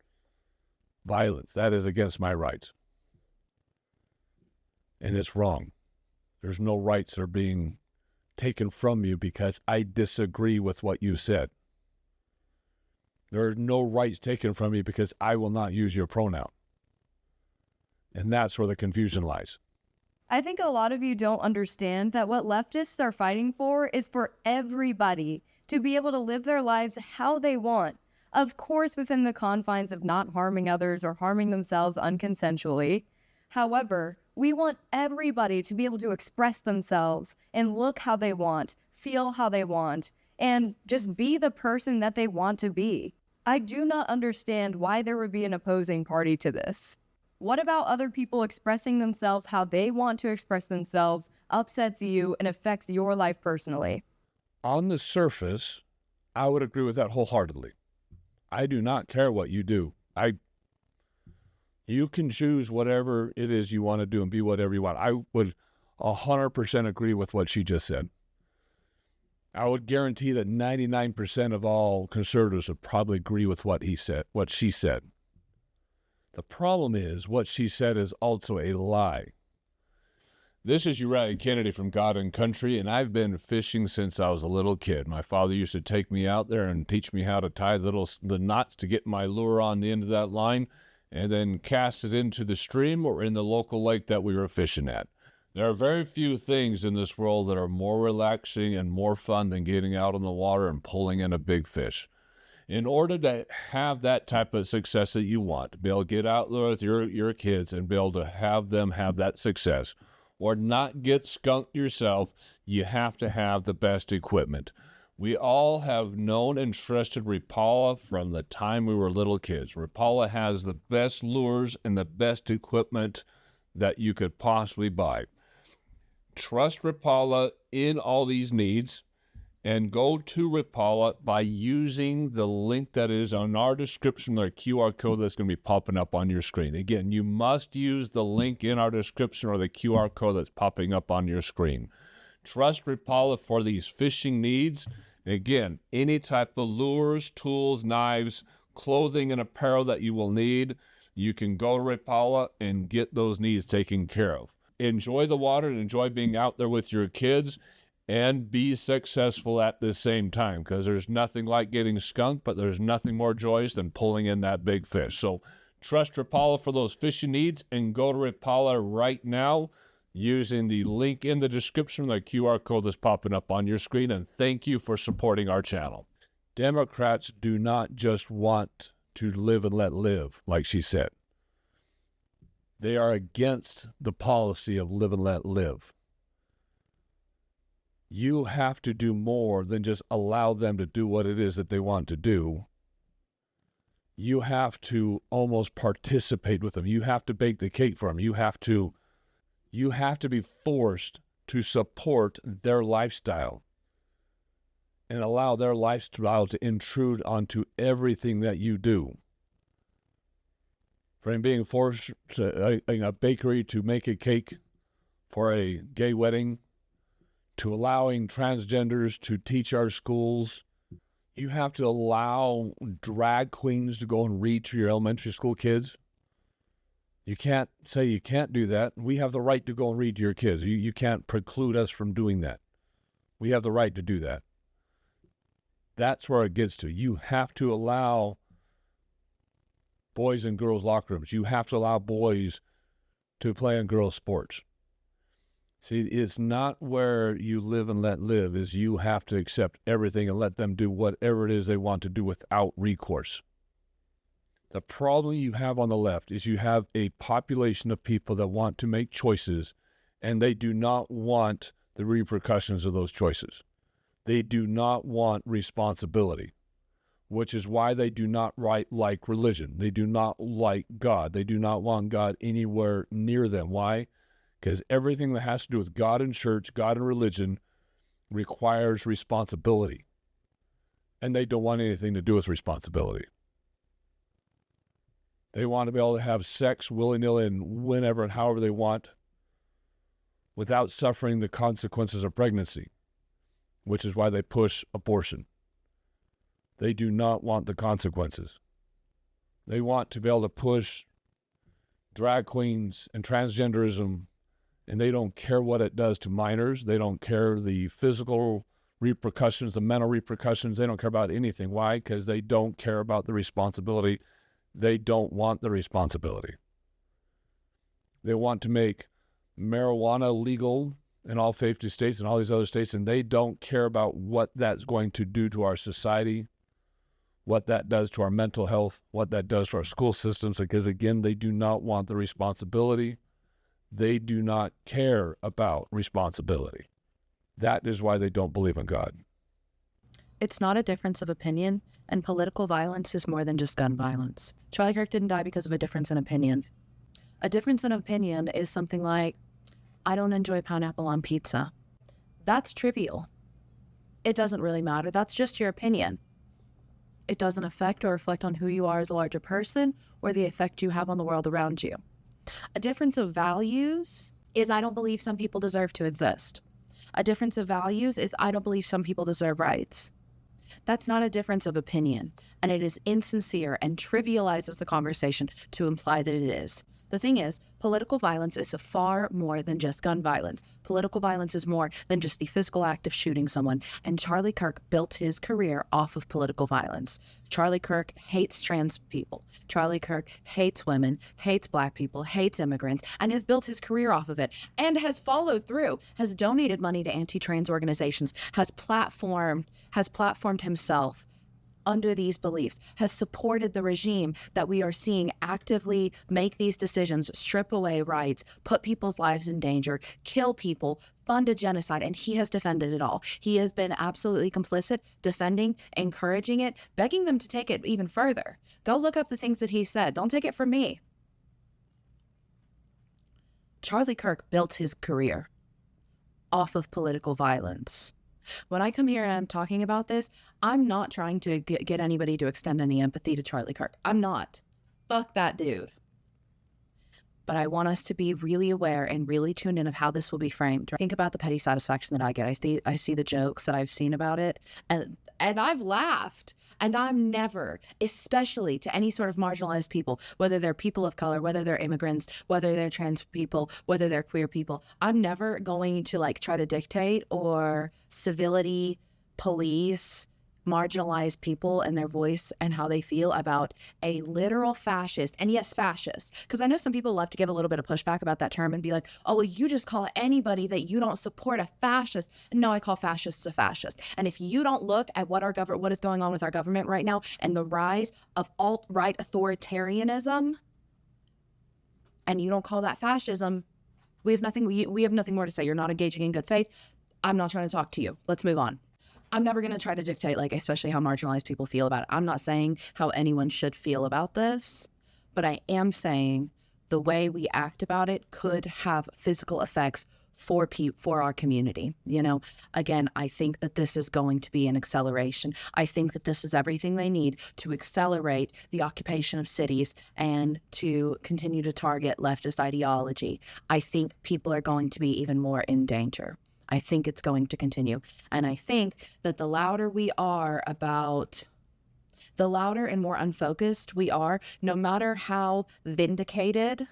violence. That is against my rights. And it's wrong. There's no rights that are being taken from you because I disagree with what you said. There are no rights taken from you because I will not use your pronoun. And that's where the confusion lies. I think a lot of you don't understand that what leftists are fighting for is for everybody to be able to live their lives how they want. Of course, within the confines of not harming others or harming themselves unconsensually. However, we want everybody to be able to express themselves and look how they want, feel how they want, and just be the person that they want to be. I do not understand why there would be an opposing party to this. What about other people expressing themselves how they want to express themselves upsets you and affects your life personally? On the surface, I would agree with that wholeheartedly. I do not care what you do. You can choose whatever it is you want to do and be whatever you want. I would 100% agree with what she just said. I would guarantee that 99% of all conservatives would probably agree with what she said. The problem is what she said is also a lie. This is Uriah Kennedy from God and Country, and I've been fishing since I was a little kid. My father used to take me out there and teach me how to tie the knots to get my lure on the end of that line and then cast it into the stream or in the local lake that we were fishing at. There are very few things in this world that are more relaxing and more fun than getting out on the water and pulling in a big fish. In order to have that type of success that you want, to be able to get out there with your kids and be able to have them have that success, or not get skunked yourself, you have to have the best equipment. We all have known and trusted Rapala from the time we were little kids. Rapala has the best lures and the best equipment that you could possibly buy. Trust Rapala in all these needs and go to Rapala by using the link that is on our description, or QR code that's going to be popping up on your screen. Again, you must use the link in our description or the QR code that's popping up on your screen. Trust Rapala for these fishing needs. Again, any type of lures, tools, knives, clothing, and apparel that you will need, you can go to Rapala and get those needs taken care of. Enjoy the water and enjoy being out there with your kids and be successful at the same time, because there's nothing like getting skunked, but there's nothing more joyous than pulling in that big fish. So trust Rapala for those fishing needs and go to Rapala right now using the link in the description, the QR code that's popping up on your screen, and thank you for supporting our channel. Democrats do not just want to live and let live, like she said. They are against the policy of live and let live. You have to do more than just allow them to do what it is that they want to do. You have to almost participate with them. You have to bake the cake for them. You have to be forced to support their lifestyle and allow their lifestyle to intrude onto everything that you do. From being forced to a bakery to make a cake for a gay wedding, to allowing transgenders to teach our schools. You have to allow drag queens to go and read to your elementary school kids. You can't say you can't do that. We have the right to go and read to your kids. You can't preclude us from doing that. We have the right to do that. That's where it gets to. You have to allow boys and girls locker rooms. You have to allow boys to play in girls' sports. See, it's not where you live and let live, is you have to accept everything and let them do whatever it is they want to do without recourse. The problem you have on the left is you have a population of people that want to make choices, and they do not want the repercussions of those choices. They do not want responsibility, which is why they do not like religion. They do not like God. They do not want God anywhere near them. Why? Because everything that has to do with God and church, God and religion, requires responsibility. And they don't want anything to do with responsibility. They want to be able to have sex willy-nilly and whenever and however they want without suffering the consequences of pregnancy, which is why they push abortion. They do not want the consequences. They want to be able to push drag queens and transgenderism and they don't care what it does to minors. They don't care the physical repercussions, the mental repercussions. They don't care about anything. Why? Because they don't care about the responsibility. They don't want the responsibility. They want to make marijuana legal in all 50 states and all these other states, and they don't care about what that's going to do to our society, what that does to our mental health, what that does to our school systems, because, again, they do not want the responsibility. They do not care about responsibility. That is why they don't believe in God. It's not a difference of opinion, and political violence is more than just gun violence. Charlie Kirk didn't die because of a difference in opinion. A difference in opinion is something like, I don't enjoy pineapple on pizza. That's trivial. It doesn't really matter. That's just your opinion. It doesn't affect or reflect on who you are as a larger person or the effect you have on the world around you. A difference of values is I don't believe some people deserve to exist. A difference of values is I don't believe some people deserve rights. That's not a difference of opinion, and it is insincere and trivializes the conversation to imply that it is. The thing is, political violence is far more than just gun violence. Political violence is more than just the physical act of shooting someone, and Charlie Kirk built his career off of political violence. Charlie Kirk hates trans people. Charlie Kirk hates women, hates black people, hates immigrants, and has built his career off of it, and has followed through, has donated money to anti-trans organizations, has platformed himself under these beliefs, has supported the regime that we are seeing actively make these decisions, strip away rights, put people's lives in danger, kill people, fund a genocide, and he has defended it all. He has been absolutely complicit, defending, encouraging it, begging them to take it even further. Go look up the things that he said. Don't take it from me. Charlie Kirk built his career off of political violence. When I come here and I'm talking about this, I'm not trying to get anybody to extend any empathy to Charlie Kirk. I'm not. Fuck that dude. But I want us to be really aware and really tuned in of how this will be framed. Think about the petty satisfaction that I get. I see the jokes that I've seen about it, and I've laughed. And I'm never, especially to any sort of marginalized people, whether they're people of color, whether they're immigrants, whether they're trans people, whether they're queer people, I'm never going to try to dictate or civility police marginalized people and their voice and how they feel about a literal fascist. And yes, fascist, because I know some people love to give a little bit of pushback about that term and be like, oh, well, you just call anybody that you don't support a fascist. No, I call fascists a fascist. And if you don't look at what is going on with our government right now and the rise of alt-right authoritarianism, and you don't call that fascism, we have nothing more to say. You're not engaging in good faith. I'm not trying to talk to you. Let's move on. I'm never going to try to dictate, especially how marginalized people feel about it. I'm not saying how anyone should feel about this, but I am saying the way we act about it could have physical effects for our community. Again, I think that this is going to be an acceleration. I think that this is everything they need to accelerate the occupation of cities and to continue to target leftist ideology. I think people are going to be even more in danger. I think it's going to continue. And I think that the louder and more unfocused we are, no matter how vindicated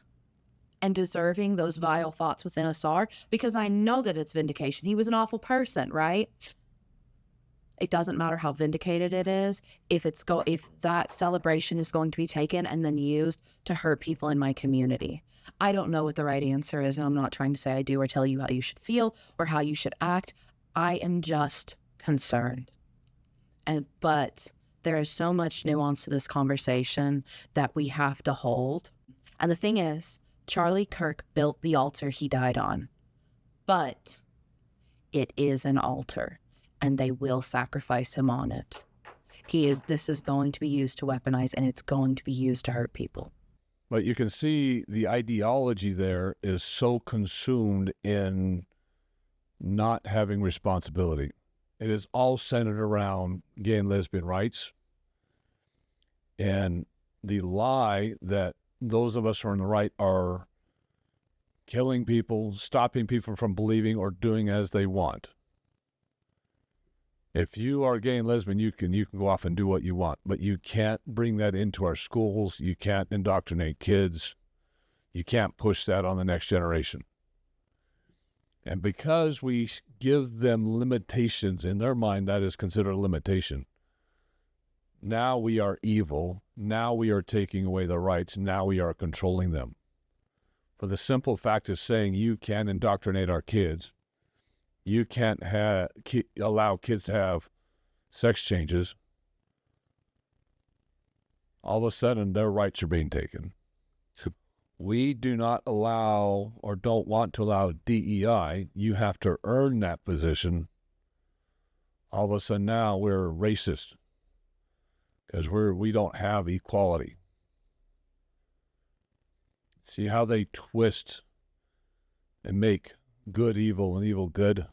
and deserving those vile thoughts within us are, because I know that it's vindication. He was an awful person, right? It doesn't matter how vindicated it is, if that celebration is going to be taken and then used to hurt people in my community. I don't know what the right answer is, and I'm not trying to say I do or tell you how you should feel or how you should act. I am just concerned. But there is so much nuance to this conversation that we have to hold. And the thing is, Charlie Kirk built the altar he died on. But it is an altar, and they will sacrifice him on it. This is going to be used to weaponize, and it's going to be used to hurt people. But you can see the ideology there is so consumed in not having responsibility. It is all centered around gay and lesbian rights. And the lie that those of us who are on the right are killing people, stopping people from believing or doing as they want. If you are gay and lesbian, you can go off and do what you want, but you can't bring that into our schools. You can't indoctrinate kids. You can't push that on the next generation. And because we give them limitations in their mind, that is considered a limitation. Now we are evil. Now we are taking away their rights. Now we are controlling them. For the simple fact of saying you can indoctrinate our kids, you can't allow kids to have sex changes, all of a sudden their rights are being taken. We do not allow or don't want to allow DEI. You have to earn that position. All of a sudden now we're racist because we don't have equality. See how they twist and make good evil and evil good?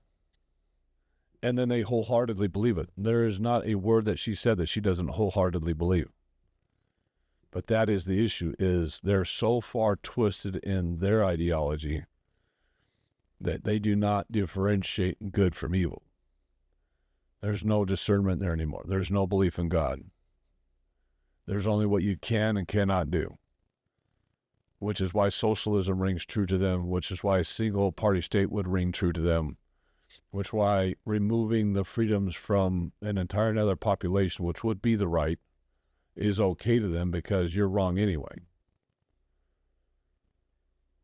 And then they wholeheartedly believe it. There is not a word that she said that she doesn't wholeheartedly believe. But that is the issue, is they're so far twisted in their ideology that they do not differentiate good from evil. There's no discernment there anymore. There's no belief in God. There's only what you can and cannot do, which is why socialism rings true to them, which is why a single-party state would ring true to them, which is why removing the freedoms from an entire another population, which would be the right, is okay to them because you're wrong anyway.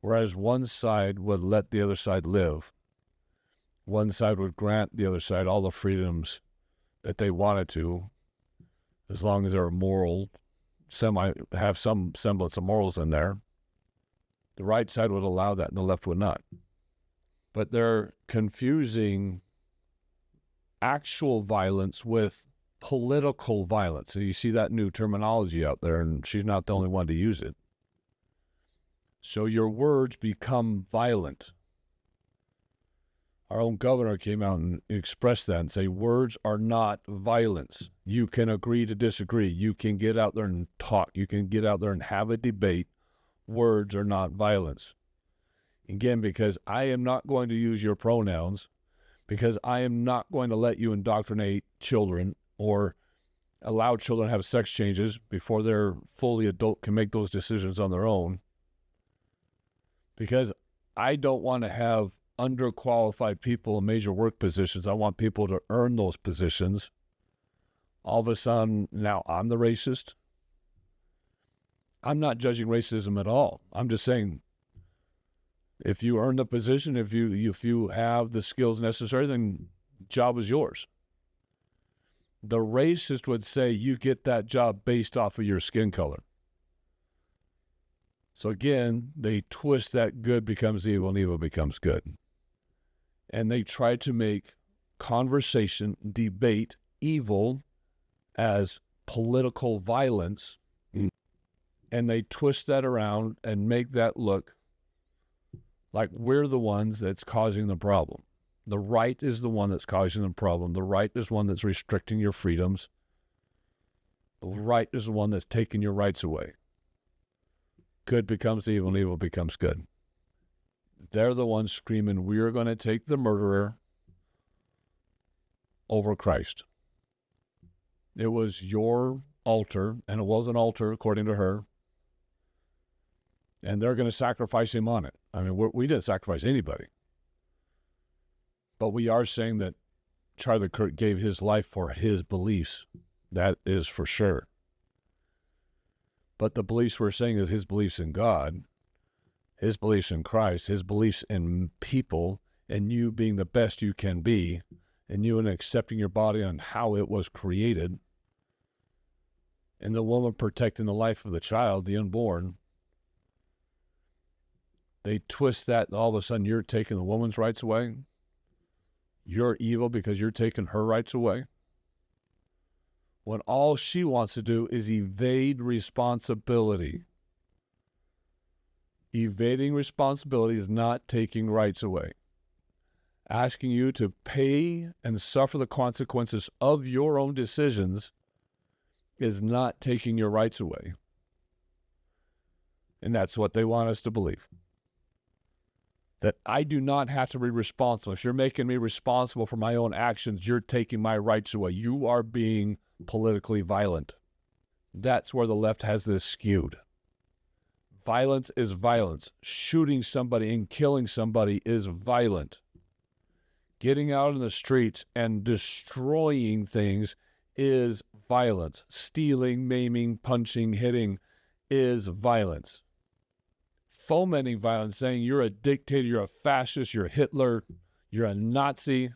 Whereas one side would let the other side live. One side would grant the other side all the freedoms that they wanted to, as long as they're moral, have some semblance of morals in there. The right side would allow that and the left would not. But they're confusing actual violence with political violence. And you see that new terminology out there, and she's not the only one to use it. So your words become violent. Our own governor came out and expressed that and say, words are not violence. You can agree to disagree. You can get out there and talk. You can get out there and have a debate. Words are not violence. Again, because I am not going to use your pronouns, because I am not going to let you indoctrinate children or allow children to have sex changes before they're fully adult, can make those decisions on their own, because I don't want to have underqualified people in major work positions. I want people to earn those positions. All of a sudden, now I'm the racist. I'm not judging racism at all. I'm just saying, if you earn the position, if you have the skills necessary, then job is yours. The racist would say you get that job based off of your skin color. So again, they twist that good becomes evil and evil becomes good. And they try to make conversation, debate, evil as political violence. And they twist that around and make that look like we're the ones that's causing the problem. The right is the one that's causing the problem. The right is one that's restricting your freedoms. The right is the one that's taking your rights away. Good becomes evil and evil becomes good. They're the ones screaming, we're going to take the murderer over Christ. It was your altar, and it was an altar according to her, and they're going to sacrifice him on it. I mean, we didn't sacrifice anybody. But we are saying that Charlie Kirk gave his life for his beliefs. That is for sure. But the beliefs we're saying is his beliefs in God, his beliefs in Christ, his beliefs in people, and you being the best you can be, and you and accepting your body on how it was created, and the woman protecting the life of the child, the unborn. They twist that, and all of a sudden you're taking the woman's rights away. You're evil because you're taking her rights away. When all she wants to do is evade responsibility. Evading responsibility is not taking rights away. Asking you to pay and suffer the consequences of your own decisions is not taking your rights away. And that's what they want us to believe. That I do not have to be responsible. If you're making me responsible for my own actions, you're taking my rights away. You are being politically violent. That's where the left has this skewed. Violence is violence. Shooting somebody and killing somebody is violent. Getting out in the streets and destroying things is violence. Stealing, maiming, punching, hitting is violence. Fomenting violence, saying you're a dictator, you're a fascist, you're Hitler, you're a Nazi.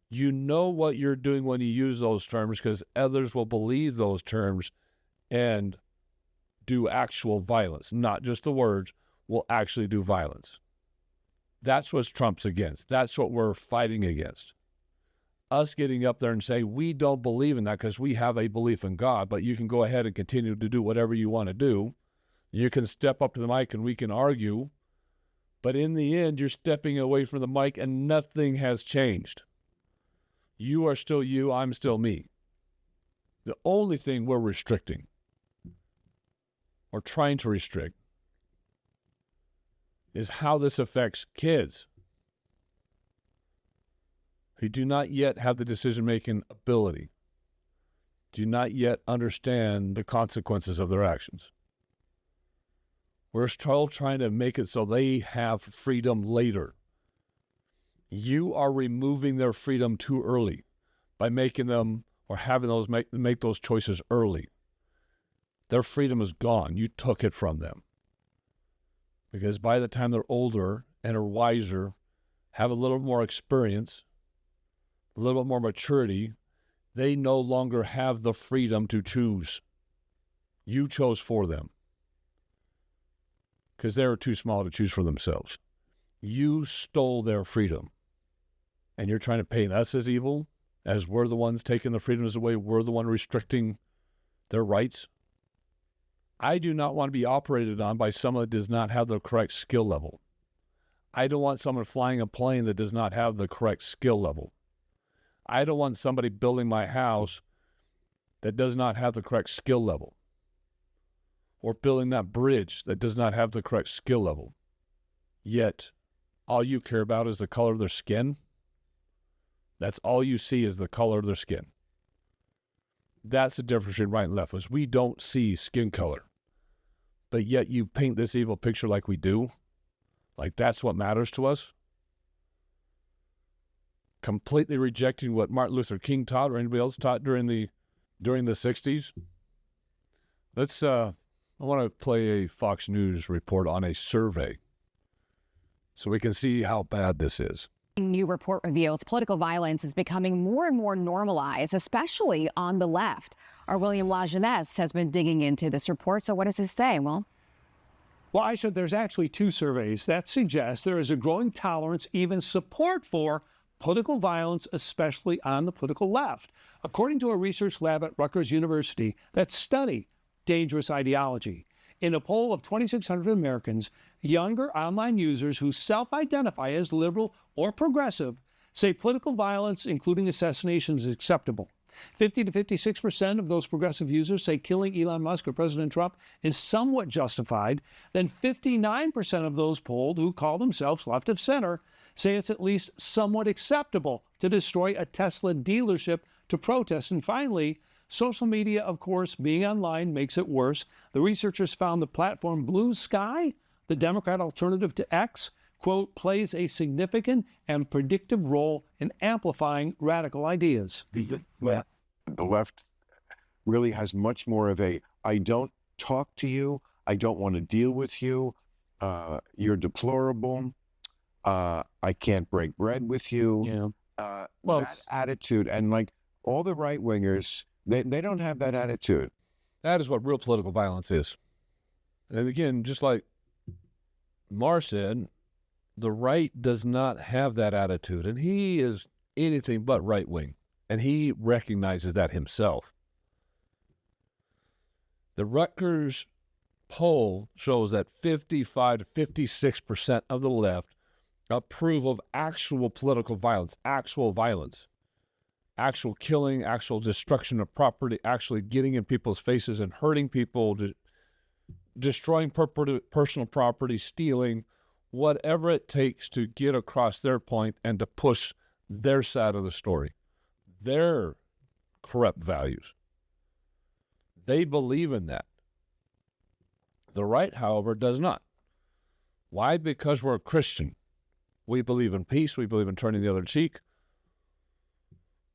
You know what you're doing when you use those terms because others will believe those terms and do actual violence. Not just the words, will actually do violence. That's what Trump's against. That's what we're fighting against. Us getting up there and saying, we don't believe in that because we have a belief in God, but you can go ahead and continue to do whatever you want to do. You can step up to the mic and we can argue, but in the end, you're stepping away from the mic and nothing has changed. You are still you, I'm still me. The only thing we're restricting or trying to restrict is how this affects kids who do not yet have the decision-making ability, do not yet understand the consequences of their actions. We're still trying to make it so they have freedom later. You are removing their freedom too early by making them or having those make those choices early. Their freedom is gone. You took it from them. Because by the time they're older and are wiser, have a little more experience, a little bit more maturity, they no longer have the freedom to choose. You chose for them. Because they were too small to choose for themselves. You stole their freedom. And you're trying to paint us as evil, as we're the ones taking the freedoms away, we're the one restricting their rights. I do not want to be operated on by someone that does not have the correct skill level. I don't want someone flying a plane that does not have the correct skill level. I don't want somebody building my house that does not have the correct skill level. Or building that bridge that does not have the correct skill level. Yet, all you care about is the color of their skin. That's all you see is the color of their skin. That's the difference between right and left, is we don't see skin color. But yet you paint this evil picture like we do. Like that's what matters to us. Completely rejecting what Martin Luther King taught or anybody else taught during the 60s. I want to play a Fox News report on a survey so we can see how bad this is. New report reveals political violence is becoming more and more normalized, especially on the left. Our William Lajeunesse has been digging into this report. So what does this say? Well, Aisha, there's actually two surveys that suggest there is a growing tolerance, even support for political violence, especially on the political left, according to a research lab at Rutgers University that studied dangerous ideology. In a poll of 2,600 Americans, younger online users who self-identify as liberal or progressive say political violence, including assassinations, is acceptable. 50 to 56% of those progressive users say killing Elon Musk or President Trump is somewhat justified. Then 59% of those polled who call themselves left of center say it's at least somewhat acceptable to destroy a Tesla dealership to protest. And finally, social media, of course, being online makes it worse. The researchers found the platform Blue Sky, the Democrat alternative to X, quote, plays a significant and predictive role in amplifying radical ideas. Well, the left really has much more of a, I don't talk to you, I don't want to deal with you, you're deplorable, I can't break bread with you. That attitude, and like all the right-wingers, they don't have that attitude. That is what real political violence is. And again, just like Mar said, the right does not have that attitude, and he is anything but right-wing, and he recognizes that himself. The Rutgers poll shows that 55 to 56% of the left approve of actual political violence, actual killing, actual destruction of property, actually getting in people's faces and hurting people, destroying personal property, stealing, whatever it takes to get across their point and to push their side of the story, their corrupt values. They believe in that. The right, however, does not. Why? Because we're a Christian. We believe in peace. We believe in turning the other cheek.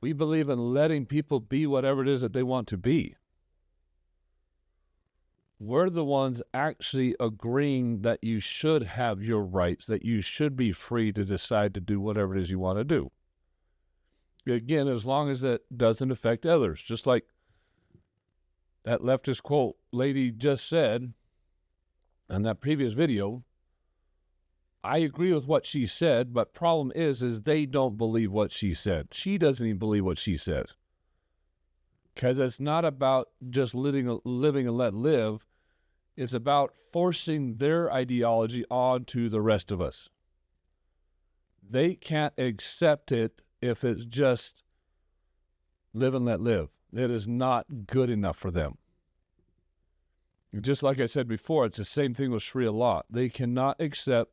We believe in letting people be whatever it is that they want to be. We're the ones actually agreeing that you should have your rights, that you should be free to decide to do whatever it is you want to do. Again, as long as that doesn't affect others. Just like that leftist quote lady just said in that previous video, I agree with what she said, but problem is they don't believe what she said. She doesn't even believe what she says. Because it's not about just living and let live. It's about forcing their ideology onto the rest of us. They can't accept it if it's just live and let live. It is not good enough for them. Just like I said before, it's the same thing with Sharia law. They cannot accept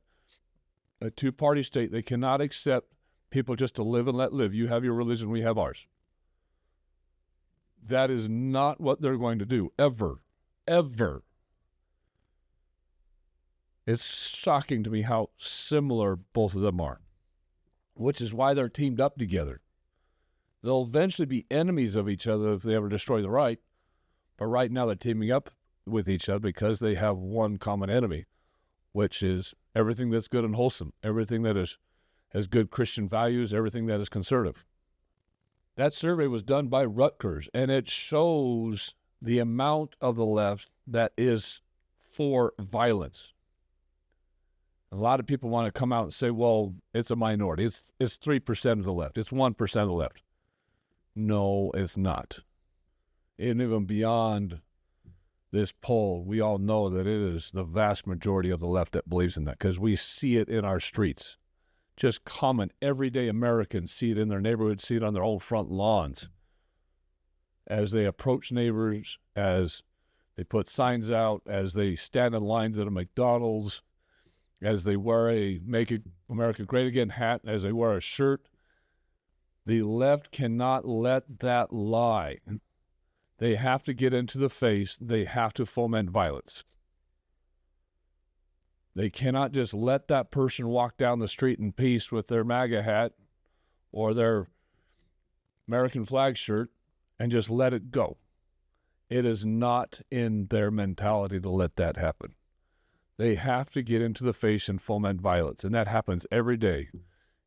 a two-party state. They cannot accept people just to live and let live. You have your religion, we have ours. That is not what they're going to do, ever, ever. It's shocking to me how similar both of them are, which is why they're teamed up together. They'll eventually be enemies of each other if they ever destroy the right, but right now they're teaming up with each other because they have one common enemy, which is everything that's good and wholesome, everything that has good Christian values, everything that is conservative. That survey was done by Rutgers, and it shows the amount of the left that is for violence. A lot of people want to come out and say, well, it's a minority. It's 3% of the left. It's 1% of the left. No, it's not. And even beyond this poll, we all know that it is the vast majority of the left that believes in that because we see it in our streets. Just common, everyday Americans see it in their neighborhoods, see it on their own front lawns. As they approach neighbors, as they put signs out, as they stand in lines at a McDonald's, as they wear a Make America Great Again hat, as they wear a shirt. The left cannot let that lie. They have to get into the face. They have to foment violence. They cannot just let that person walk down the street in peace with their MAGA hat or their American flag shirt and just let it go. It is not in their mentality to let that happen. They have to get into the face and foment violence, and that happens every day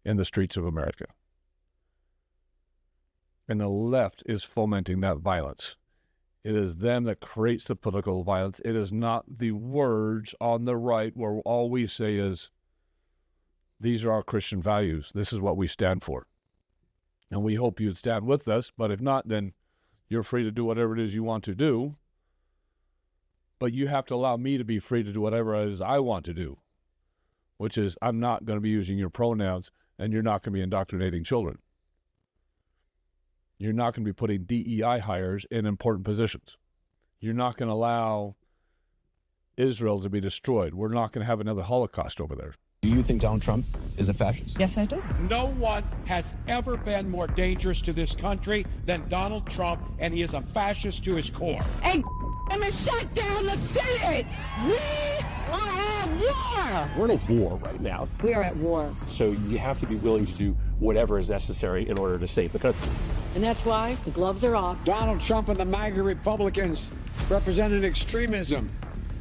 in the streets of America. And the left is fomenting that violence. It is them that creates the political violence. It is not the words on the right where all we say is, these are our Christian values. This is what we stand for. And we hope you'd stand with us, but if not, then you're free to do whatever it is you want to do. But you have to allow me to be free to do whatever it is I want to do, which is I'm not going to be using your pronouns and you're not going to be indoctrinating children. You're not going to be putting DEI hires in important positions. You're not going to allow Israel to be destroyed. We're not going to have another Holocaust over there. Do you think Donald Trump is a fascist? Yes, I do. No one has ever been more dangerous to this country than Donald Trump, and he is a fascist to his core. And shut down the Senate! We are at war! We're in a war right now. We are at war. So you have to be willing to do whatever is necessary in order to save the country. And that's why the gloves are off. Donald Trump and the MAGA Republicans represent an extremism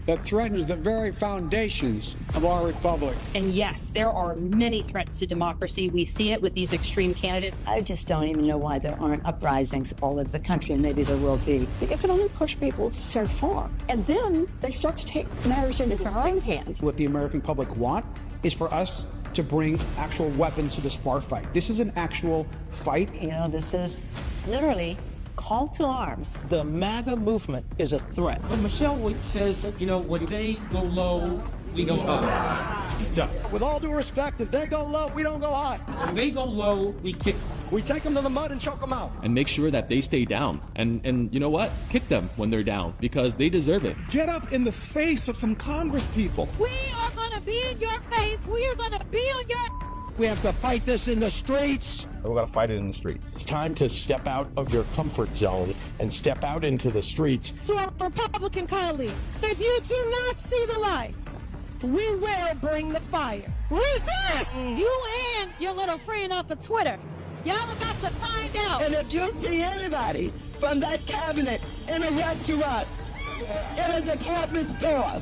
that threatens the very foundations of our republic. And yes, there are many threats to democracy. We see it with these extreme candidates. I just don't even know why there aren't uprisings all over the country, and maybe there will be. You can only push people so far, and then they start to take matters into their own hands. What the American public want is for us to bring actual weapons to this bar fight. This is an actual fight. You know, this is literally call to arms. The MAGA movement is a threat. When Michelle says, when they go low, we go high. Yeah. With all due respect, if they go low, we don't go high. When they go low, we kick them. We take them to the mud and choke them out. And make sure that they stay down. And you know what? Kick them when they're down because they deserve it. Get up in the face of some Congress people. We are going to be in your face. We are going to be on your... We have to fight this in the streets. We're going to fight it in the streets. It's time to step out of your comfort zone and step out into the streets. To our Republican colleagues, if you do not see the light, we will bring the fire. Who's this? You and your little friend off of Twitter. Y'all about to find out. And if you see anybody from that cabinet in a restaurant, in a department store,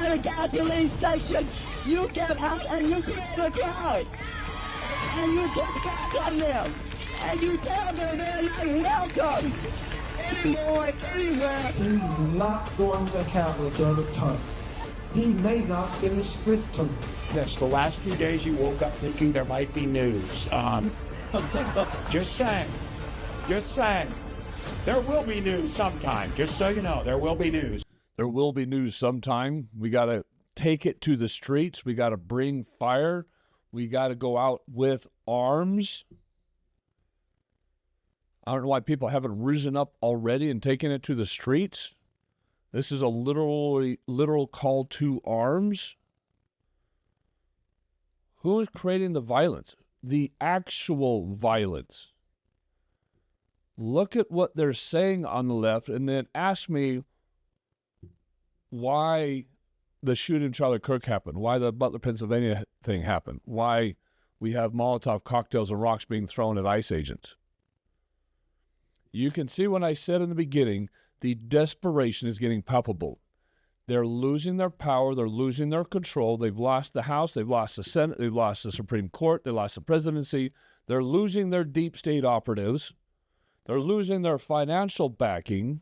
at a gasoline station, you get out and you create a crowd. And you push back on them. And you tell them they're not welcome anymore, anywhere. He's not going to have a third term. He may not finish his term. Yes, the last few days you woke up thinking there might be news. Just saying. Just saying. There will be news sometime. Just so you know, there will be news. There will be news sometime. We got to take it to the streets. We got to bring fire. We got to go out with arms. I don't know why people haven't risen up already and taken it to the streets. This is a literal call to arms. Who is creating the violence? The actual violence. Look at what they're saying on the left and then ask me why the shooting of Charlie Kirk happened, why the Butler, Pennsylvania thing happened, why we have Molotov cocktails and rocks being thrown at ICE agents. You can see when I said in the beginning, the desperation is getting palpable. They're losing their power. They're losing their control. They've lost the House. They've lost the Senate. They've lost the Supreme Court. They lost the presidency. They're losing their deep state operatives. They're losing their financial backing.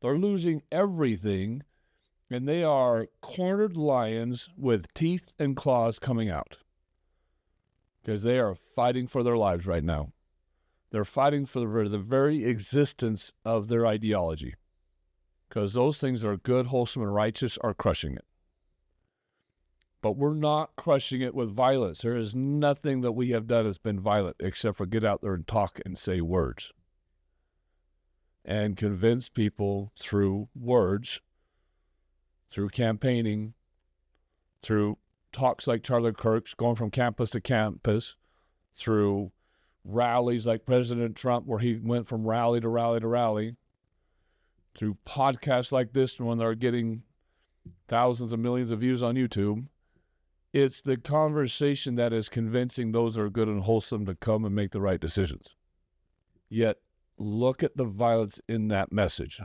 They're losing everything. And they are cornered lions with teeth and claws coming out. Because they are fighting for their lives right now. They're fighting for the very existence of their ideology. Because those things that are good, wholesome, and righteous are crushing it. But we're not crushing it with violence. There is nothing that we have done that's been violent except for get out there and talk and say words. And convince people through words, through campaigning, through talks like Charlie Kirk's, going from campus to campus, through rallies like President Trump, where he went from rally to rally to rally, through podcasts like this when they're getting thousands of millions of views on YouTube. It's the conversation that is convincing those that are good and wholesome to come and make the right decisions. Yet, look at the violence in that message.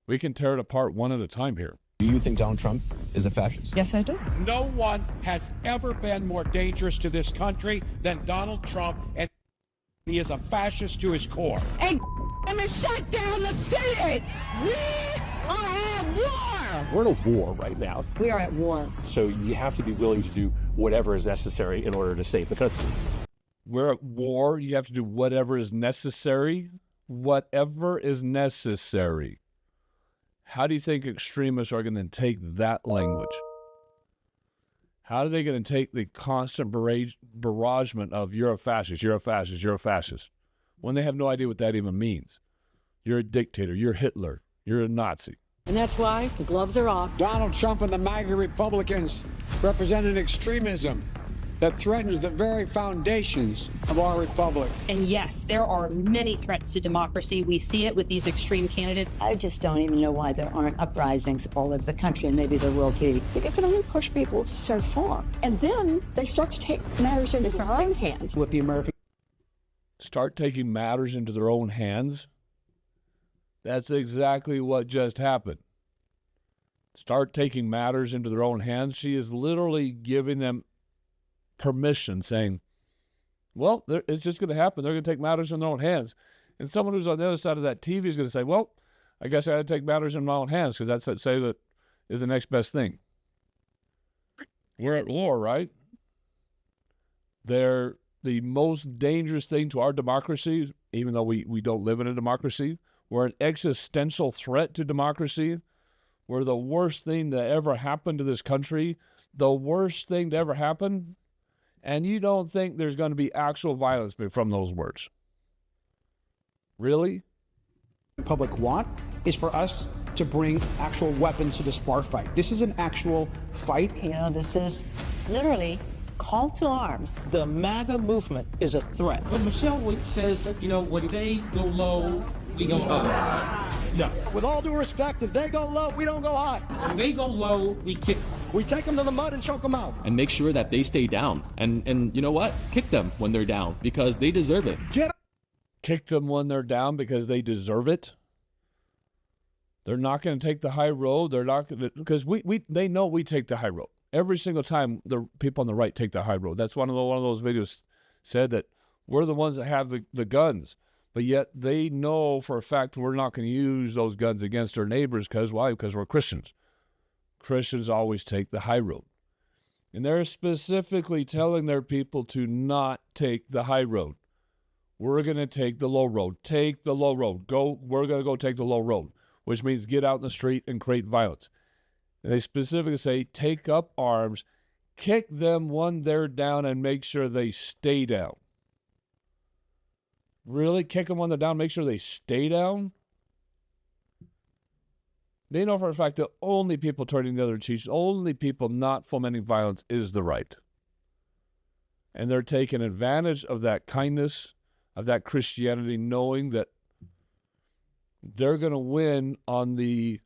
We can tear it apart one at a time here. Do you think Donald Trump is a fascist? Yes, I do. No one has ever been more dangerous to this country than Donald Trump, and he is a fascist to his core. And shut down the city. We are at war. We're in a war right now. We are at war. So you have to be willing to do whatever is necessary in order to save the country. We're at war. You have to do whatever is necessary. Whatever is necessary. How do you think extremists are going to take that language? How are they going to take the constant barragement of you're a fascist, you're a fascist, you're a fascist, when they have no idea what that even means? You're a dictator, you're Hitler, you're a Nazi. And that's why the gloves are off. Donald Trump and the MAGA Republicans represent an extremism that threatens the very foundations of our republic. And yes, there are many threats to democracy. We see it with these extreme candidates. I just don't even know why there aren't uprisings all over the country, and maybe there will be. You can only push people so far. And then they start to take matters into their own hands. With the American Start taking matters into their own hands? That's exactly what just happened. Start taking matters into their own hands. She is literally giving them permission, saying, well, it's just going to happen. They're going to take matters in their own hands. And someone who's on the other side of that TV is going to say, well, I guess I had to take matters in my own hands because that's what say that is the next best thing. We're at war, right? They're the most dangerous thing to our democracy, even though we don't live in a democracy. We're an existential threat to democracy. We're the worst thing that ever happened to this country. The worst thing to ever happen. And you don't think there's going to be actual violence from those words? Really? The public want is for us to bring actual weapons to this bar fight. This is an actual fight. You know, this is literally call to arms. The MAGA movement is a threat. When Michelle says, when they go low, we go high. No. With all due respect, if they go low, we don't go high. When they go low, we kick them. We take them to the mud and choke them out. And make sure that they stay down. And you know what? Kick them when they're down because they deserve it. Kick them when they're down because they deserve it. They're not going to take the high road. They're not going to, because they know we take the high road. Every single time the people on the right take the high road. That's one of those videos said that we're the ones that have the guns, but yet they know for a fact we're not going to use those guns against our neighbors. Because why? Because we're Christians. Christians always take the high road. And they're specifically telling their people to not take the high road. We're going to take the low road. Take the low road. We're going to go take the low road, which means get out in the street and create violence. And they specifically say, take up arms, kick them when they're down, and make sure they stay down. Really? Kick them when they're down, make sure they stay down? They know for a fact that only people turning the other cheeks, only people not fomenting violence is the right. And they're taking advantage of that kindness, of that Christianity, knowing that they're going to win on the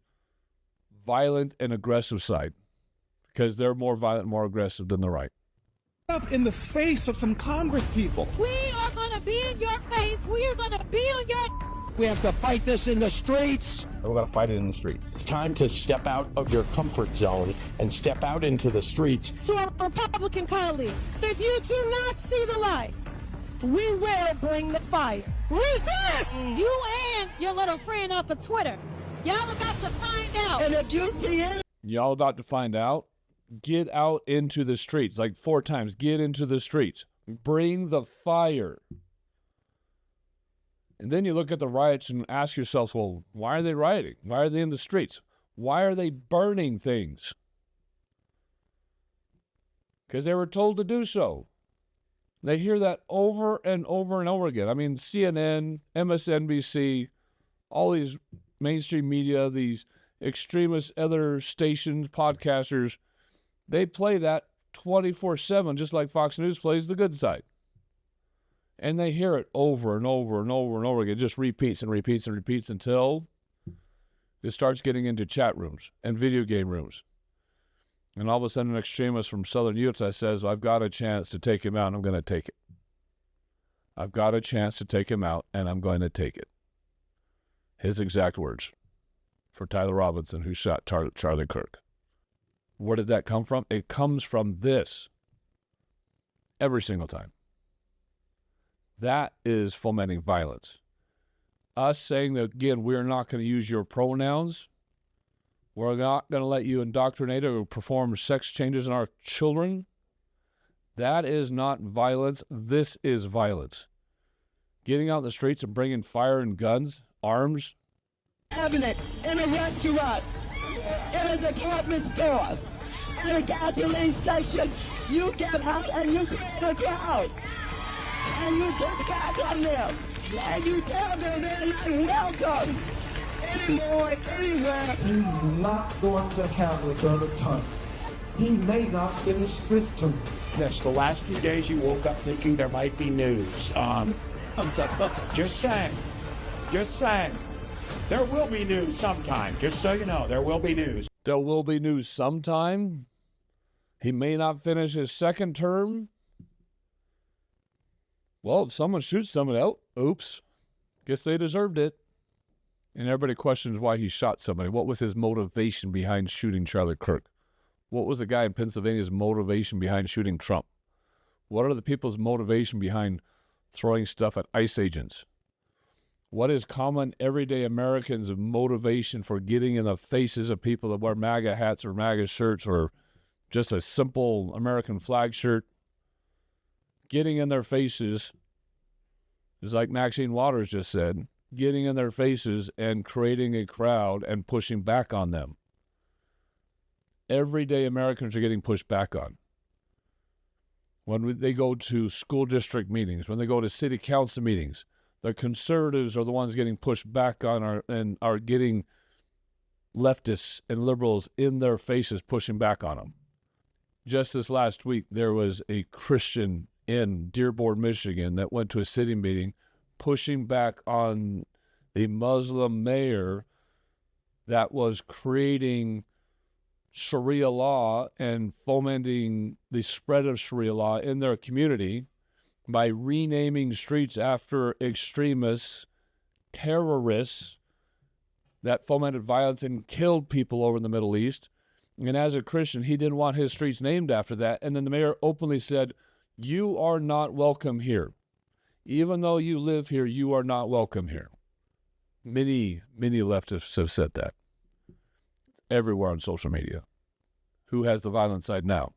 violent and aggressive side because they're more violent, more aggressive than the right. Up in the face of some Congress people. We are going to be in your face. We are going to be on your... We have to fight this in the streets. We're going to fight it in the streets. It's time to step out of your comfort zone and step out into the streets. To our Republican colleagues, if you do not see the light, we will bring the fire. Resist! You and your little friend off of Twitter. Y'all about to find out. And if you see it, y'all about to find out. Get out into the streets, like 4 times. Get into the streets. Bring the fire. And then you look at the riots and ask yourself, well, why are they rioting? Why are they in the streets? Why are they burning things? Because they were told to do so. They hear that over and over and over again. I mean, CNN, MSNBC, all these mainstream media, these extremist other stations, podcasters, they play that 24/7, just like Fox News plays the good side. And they hear it over and over and over and over again. It just repeats and repeats and repeats until it starts getting into chat rooms and video game rooms. And all of a sudden, an extremist from southern Utah says, I've got a chance to take him out, and I'm going to take it. I've got a chance to take him out, and I'm going to take it. His exact words for Tyler Robinson, who shot Charlie Kirk. Where did that come from? It comes from this every single time. That is fomenting violence. Us saying that, again, we're not going to use your pronouns. We're not going to let you indoctrinate or perform sex changes in our children. That is not violence. This is violence. Getting out in the streets and bringing fire and guns, arms. cabinet, in a restaurant, in a department store, in a gasoline station, you get out and you create a crowd. And you push back on them. And you tell them they're not welcome anymore, anywhere. He's not going to have another time. He may not finish this term. Yes, the last few days you woke up thinking there might be news. Just saying. Just saying. There will be news sometime. Just so you know, there will be news. There will be news sometime. He may not finish his second term. Well, if someone shoots someone else, oops, guess they deserved it. And everybody questions why he shot somebody. What was his motivation behind shooting Charlie Kirk? What was the guy in Pennsylvania's motivation behind shooting Trump? What are the people's motivation behind throwing stuff at ICE agents? What is common everyday Americans' motivation for getting in the faces of people that wear MAGA hats or MAGA shirts or just a simple American flag shirt? Getting in their faces is like Maxine Waters just said, getting in their faces and creating a crowd and pushing back on them. Everyday Americans are getting pushed back on. When they go to school district meetings, when they go to city council meetings, the conservatives are the ones getting pushed back on and are getting leftists and liberals in their faces pushing back on them. Just this last week, there was a Christian in Dearborn, Michigan that went to a city meeting pushing back on the Muslim mayor that was creating Sharia law and fomenting the spread of Sharia law in their community by renaming streets after extremists, terrorists that fomented violence and killed people over in the Middle East. And as a Christian, he didn't want his streets named after that. And then the mayor openly said, "You are not welcome here. Even though you live here, you are not welcome here." Many leftists have said that everywhere on social media. Who has the violent side now?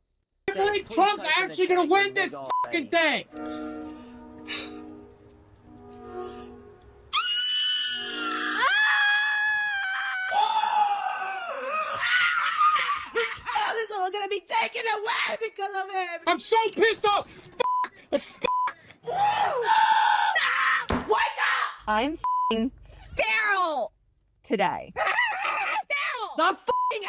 I believe Trump's actually going to win this fucking thing. This is all going to be taken away because of him. I'm so pissed off. Wake up! I'm f***ing feral today. I'm fucking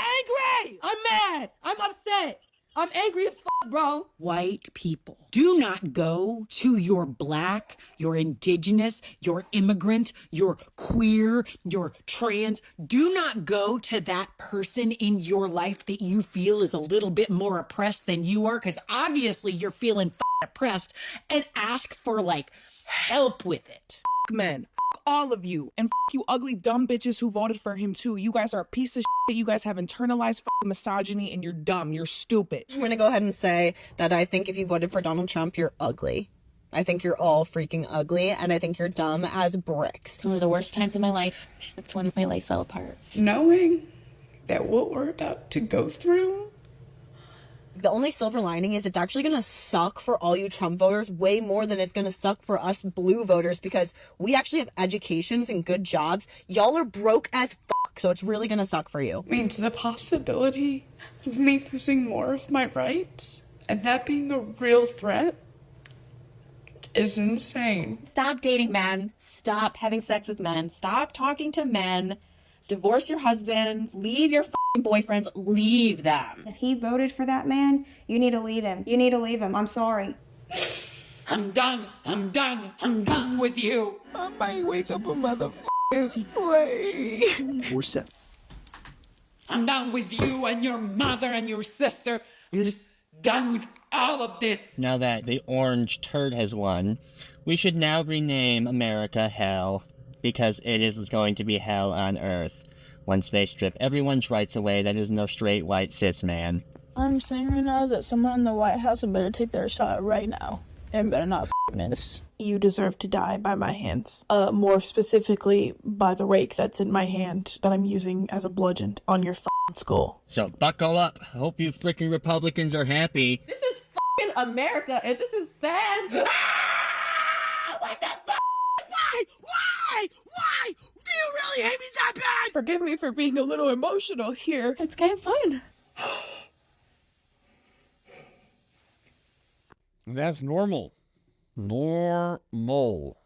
angry! I'm mad! I'm upset! I'm angry as fuck, bro! White people, do not go to your black, your indigenous, your immigrant, your queer, your trans. Do not go to that person in your life that you feel is a little bit more oppressed than you are, because obviously you're feeling oppressed, and ask for, like, help with it. Men. All of you. And you ugly dumb bitches who voted for him too. You guys are a piece of shit. You guys have internalized misogyny and you're dumb. You're stupid. I'm gonna go ahead and say that I think if you voted for Donald Trump, you're ugly. I think you're all freaking ugly, and I think you're dumb as bricks. It's one of the worst times of my life. It's when my life fell apart. Knowing that what we're about to go through, the only silver lining is it's actually gonna suck for all you Trump voters way more than it's gonna suck for us blue voters, because we actually have educations and good jobs. Y'all are broke as fuck, so it's really gonna suck for you. means the possibility of me losing more of my rights and that being a real threat is insane. Stop dating men. Stop having sex with men. Stop talking to men. Divorce your husbands. Leave your boyfriends. Leave them. If he voted for that man, you need to leave him. You need to leave him. I'm sorry. I'm done. I'm done. I'm done with you. I might wake up a motherfucking flame. We're set. I'm done with you and your mother and your sister. I'm just done with all of this. Now that the orange turd has won, we should now rename America Hell, because it is going to be hell on earth once they strip everyone's rights away that is no straight white cis man. I'm saying right now is that someone in the White House had better take their shot right now and better not miss. You deserve to die by my hands. More specifically, by the rake that's in my hand that I'm using as a bludgeon on your skull. So buckle up. I hope you freaking Republicans are happy. This is fucking America, and this is sad. What the fuck? Why? Do you really hate me that bad? Forgive me for being a little emotional here. It's kind of fun. That's normal. Normal.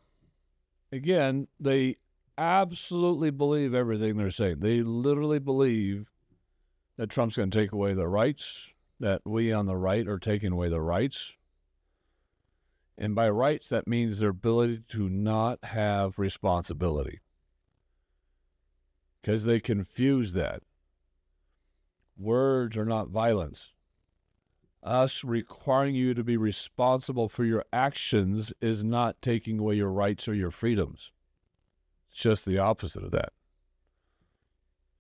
Again, they absolutely believe everything they're saying. They literally believe that Trump's going to take away their rights, that we on the right are taking away their rights. And by rights, that means their ability to not have responsibility. Because they confuse that. Words are not violence. Us requiring you to be responsible for your actions is not taking away your rights or your freedoms. It's just the opposite of that.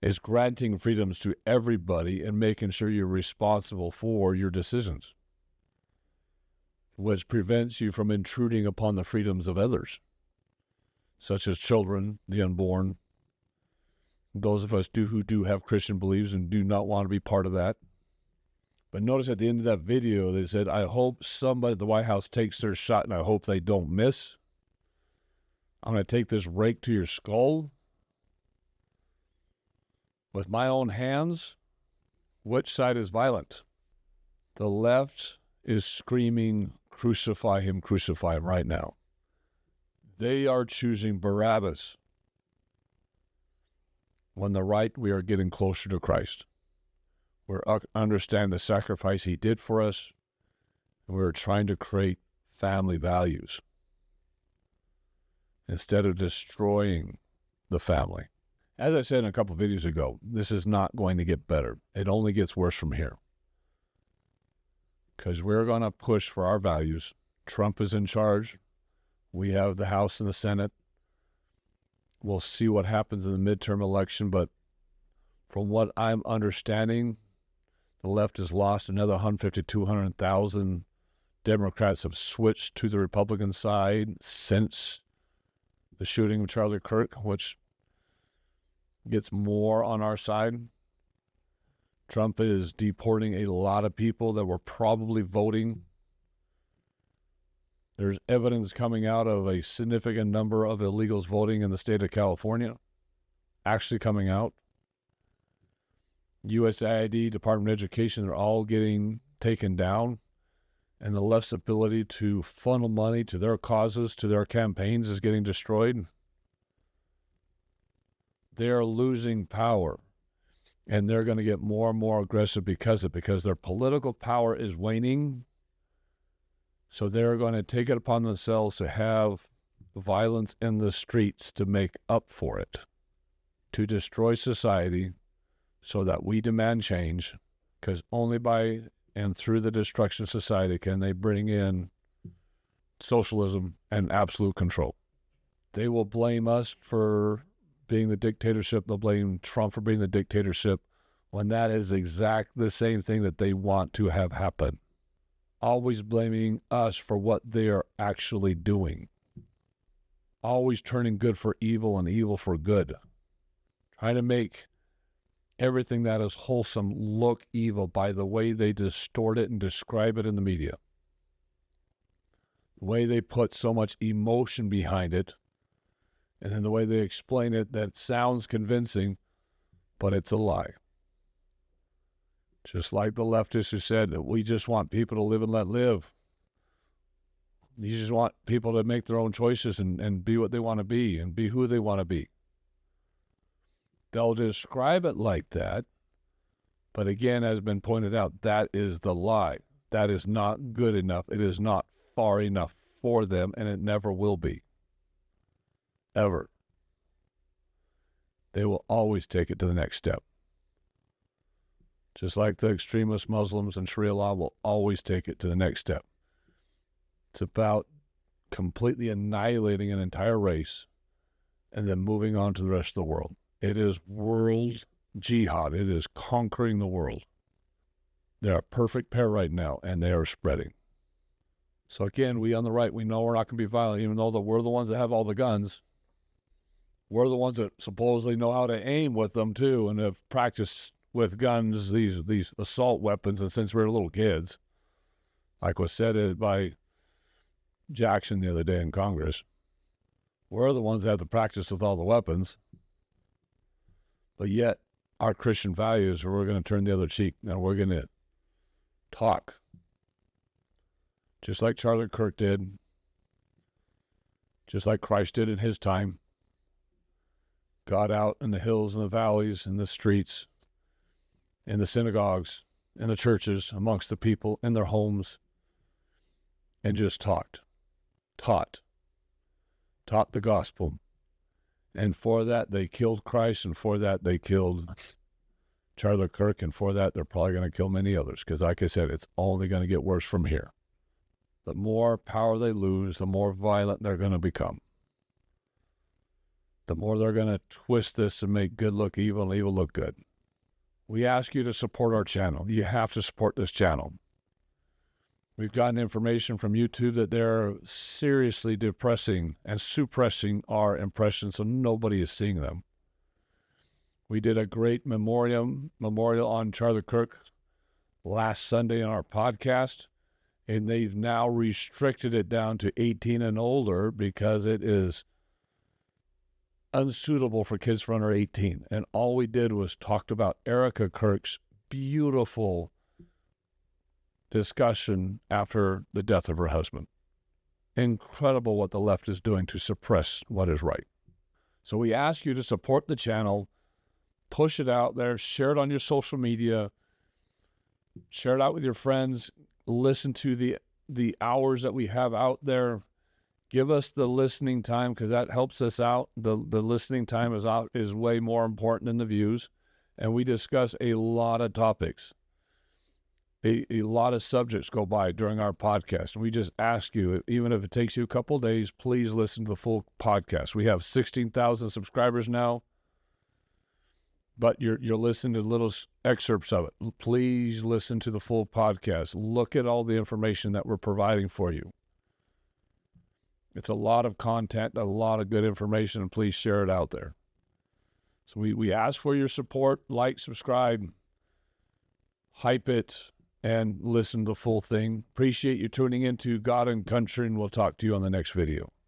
It's granting freedoms to everybody and making sure you're responsible for your decisions, which prevents you from intruding upon the freedoms of others, such as children, the unborn, those of us who do have Christian beliefs and do not want to be part of that. But notice at the end of that video, they said, I hope somebody at the White House takes their shot and I hope they don't miss. I'm going to take this rake to your skull with my own hands. Which side is violent? The left is screaming, crucify him right now. They are choosing Barabbas. When the right, we are getting closer to Christ. We understand the sacrifice he did for us, and we're trying to create family values instead of destroying the family. As I said a couple videos ago, this is not going to get better. It only gets worse from here. Because we're going to push for our values. Trump is in charge. We have the House and the Senate. We'll see what happens in the midterm election, but from what I'm understanding, the left has lost another 150, 200,000 Democrats have switched to the Republican side since the shooting of Charlie Kirk, which gets more on our side. Trump is deporting a lot of people that were probably voting. There's evidence coming out of a significant number of illegals voting in the state of California, actually coming out. USAID, Department of Education, they're all getting taken down. And the left's ability to funnel money to their causes, to their campaigns, is getting destroyed. They're losing power. And they're going to get more and more aggressive because their political power is waning. So they're going to take it upon themselves to have violence in the streets to make up for it, to destroy society so that we demand change, because only by and through the destruction of society can they bring in socialism and absolute control. They will blame us for being the dictatorship. They'll blame Trump for being the dictatorship when that is exactly the same thing that they want to have happen. Always blaming us for what they are actually doing. Always turning good for evil and evil for good. Trying to make everything that is wholesome look evil by the way they distort it and describe it in the media. The way they put so much emotion behind it, and then the way they explain it that sounds convincing, but it's a lie. Just like the leftists who said that we just want people to live and let live. You just want people to make their own choices and be what they want to be and be who they want to be. They'll describe it like that, but again, as has been pointed out, that is the lie. That is not good enough. It is not far enough for them, and it never will be. Ever. They will always take it to the next step. Just like the extremist Muslims and Sharia law will always take it to the next step. It's about completely annihilating an entire race and then moving on to the rest of the world. It is world jihad. It is conquering the world. They're a perfect pair right now, and they are spreading. So again, we on the right, we know we're not going to be violent, even though we're the ones that have all the guns. We're the ones that supposedly know how to aim with them, too, and have practiced with guns, these assault weapons, and since we were little kids, like was said by Jackson the other day in Congress, we're the ones that have to practice with all the weapons. But yet, our Christian values are we're going to turn the other cheek and we're going to talk. Just like Charlie Kirk did. Just like Christ did in his time. Got out in the hills and the valleys and the streets, in the synagogues, in the churches, amongst the people, in their homes, and just taught the gospel. And for that, they killed Christ, and for that, they killed Charlie Kirk, and for that, they're probably going to kill many others, because like I said, it's only going to get worse from here. The more power they lose, the more violent they're going to become. The more they're going to twist this and make good look evil and evil look good. We ask you to support our channel. You have to support this channel. We've gotten information from YouTube that they're seriously depressing and suppressing our impressions so nobody is seeing them. We did a great memorial on Charlie Kirk last Sunday on our podcast, and they've now restricted it down to 18 and older because it is unsuitable for kids from under 18. And all we did was talked about Erica Kirk's beautiful discussion after the death of her husband. Incredible what the left is doing to suppress what is right. So we ask you to support the channel, push it out there, share it on your social media, share it out with your friends, listen to the hours that we have out there. Give us the listening time because that helps us out. The listening time is way more important than the views. And we discuss a lot of topics. A lot of subjects go by during our podcast. And we just ask you, even if it takes you a couple of days, please listen to the full podcast. We have 16,000 subscribers now, but you're listening to little excerpts of it. Please listen to the full podcast. Look at all the information that we're providing for you. It's a lot of content, a lot of good information, and please share it out there. So we ask for your support. Like, subscribe, hype it, and listen to the full thing. Appreciate you tuning into God and Country, and we'll talk to you on the next video.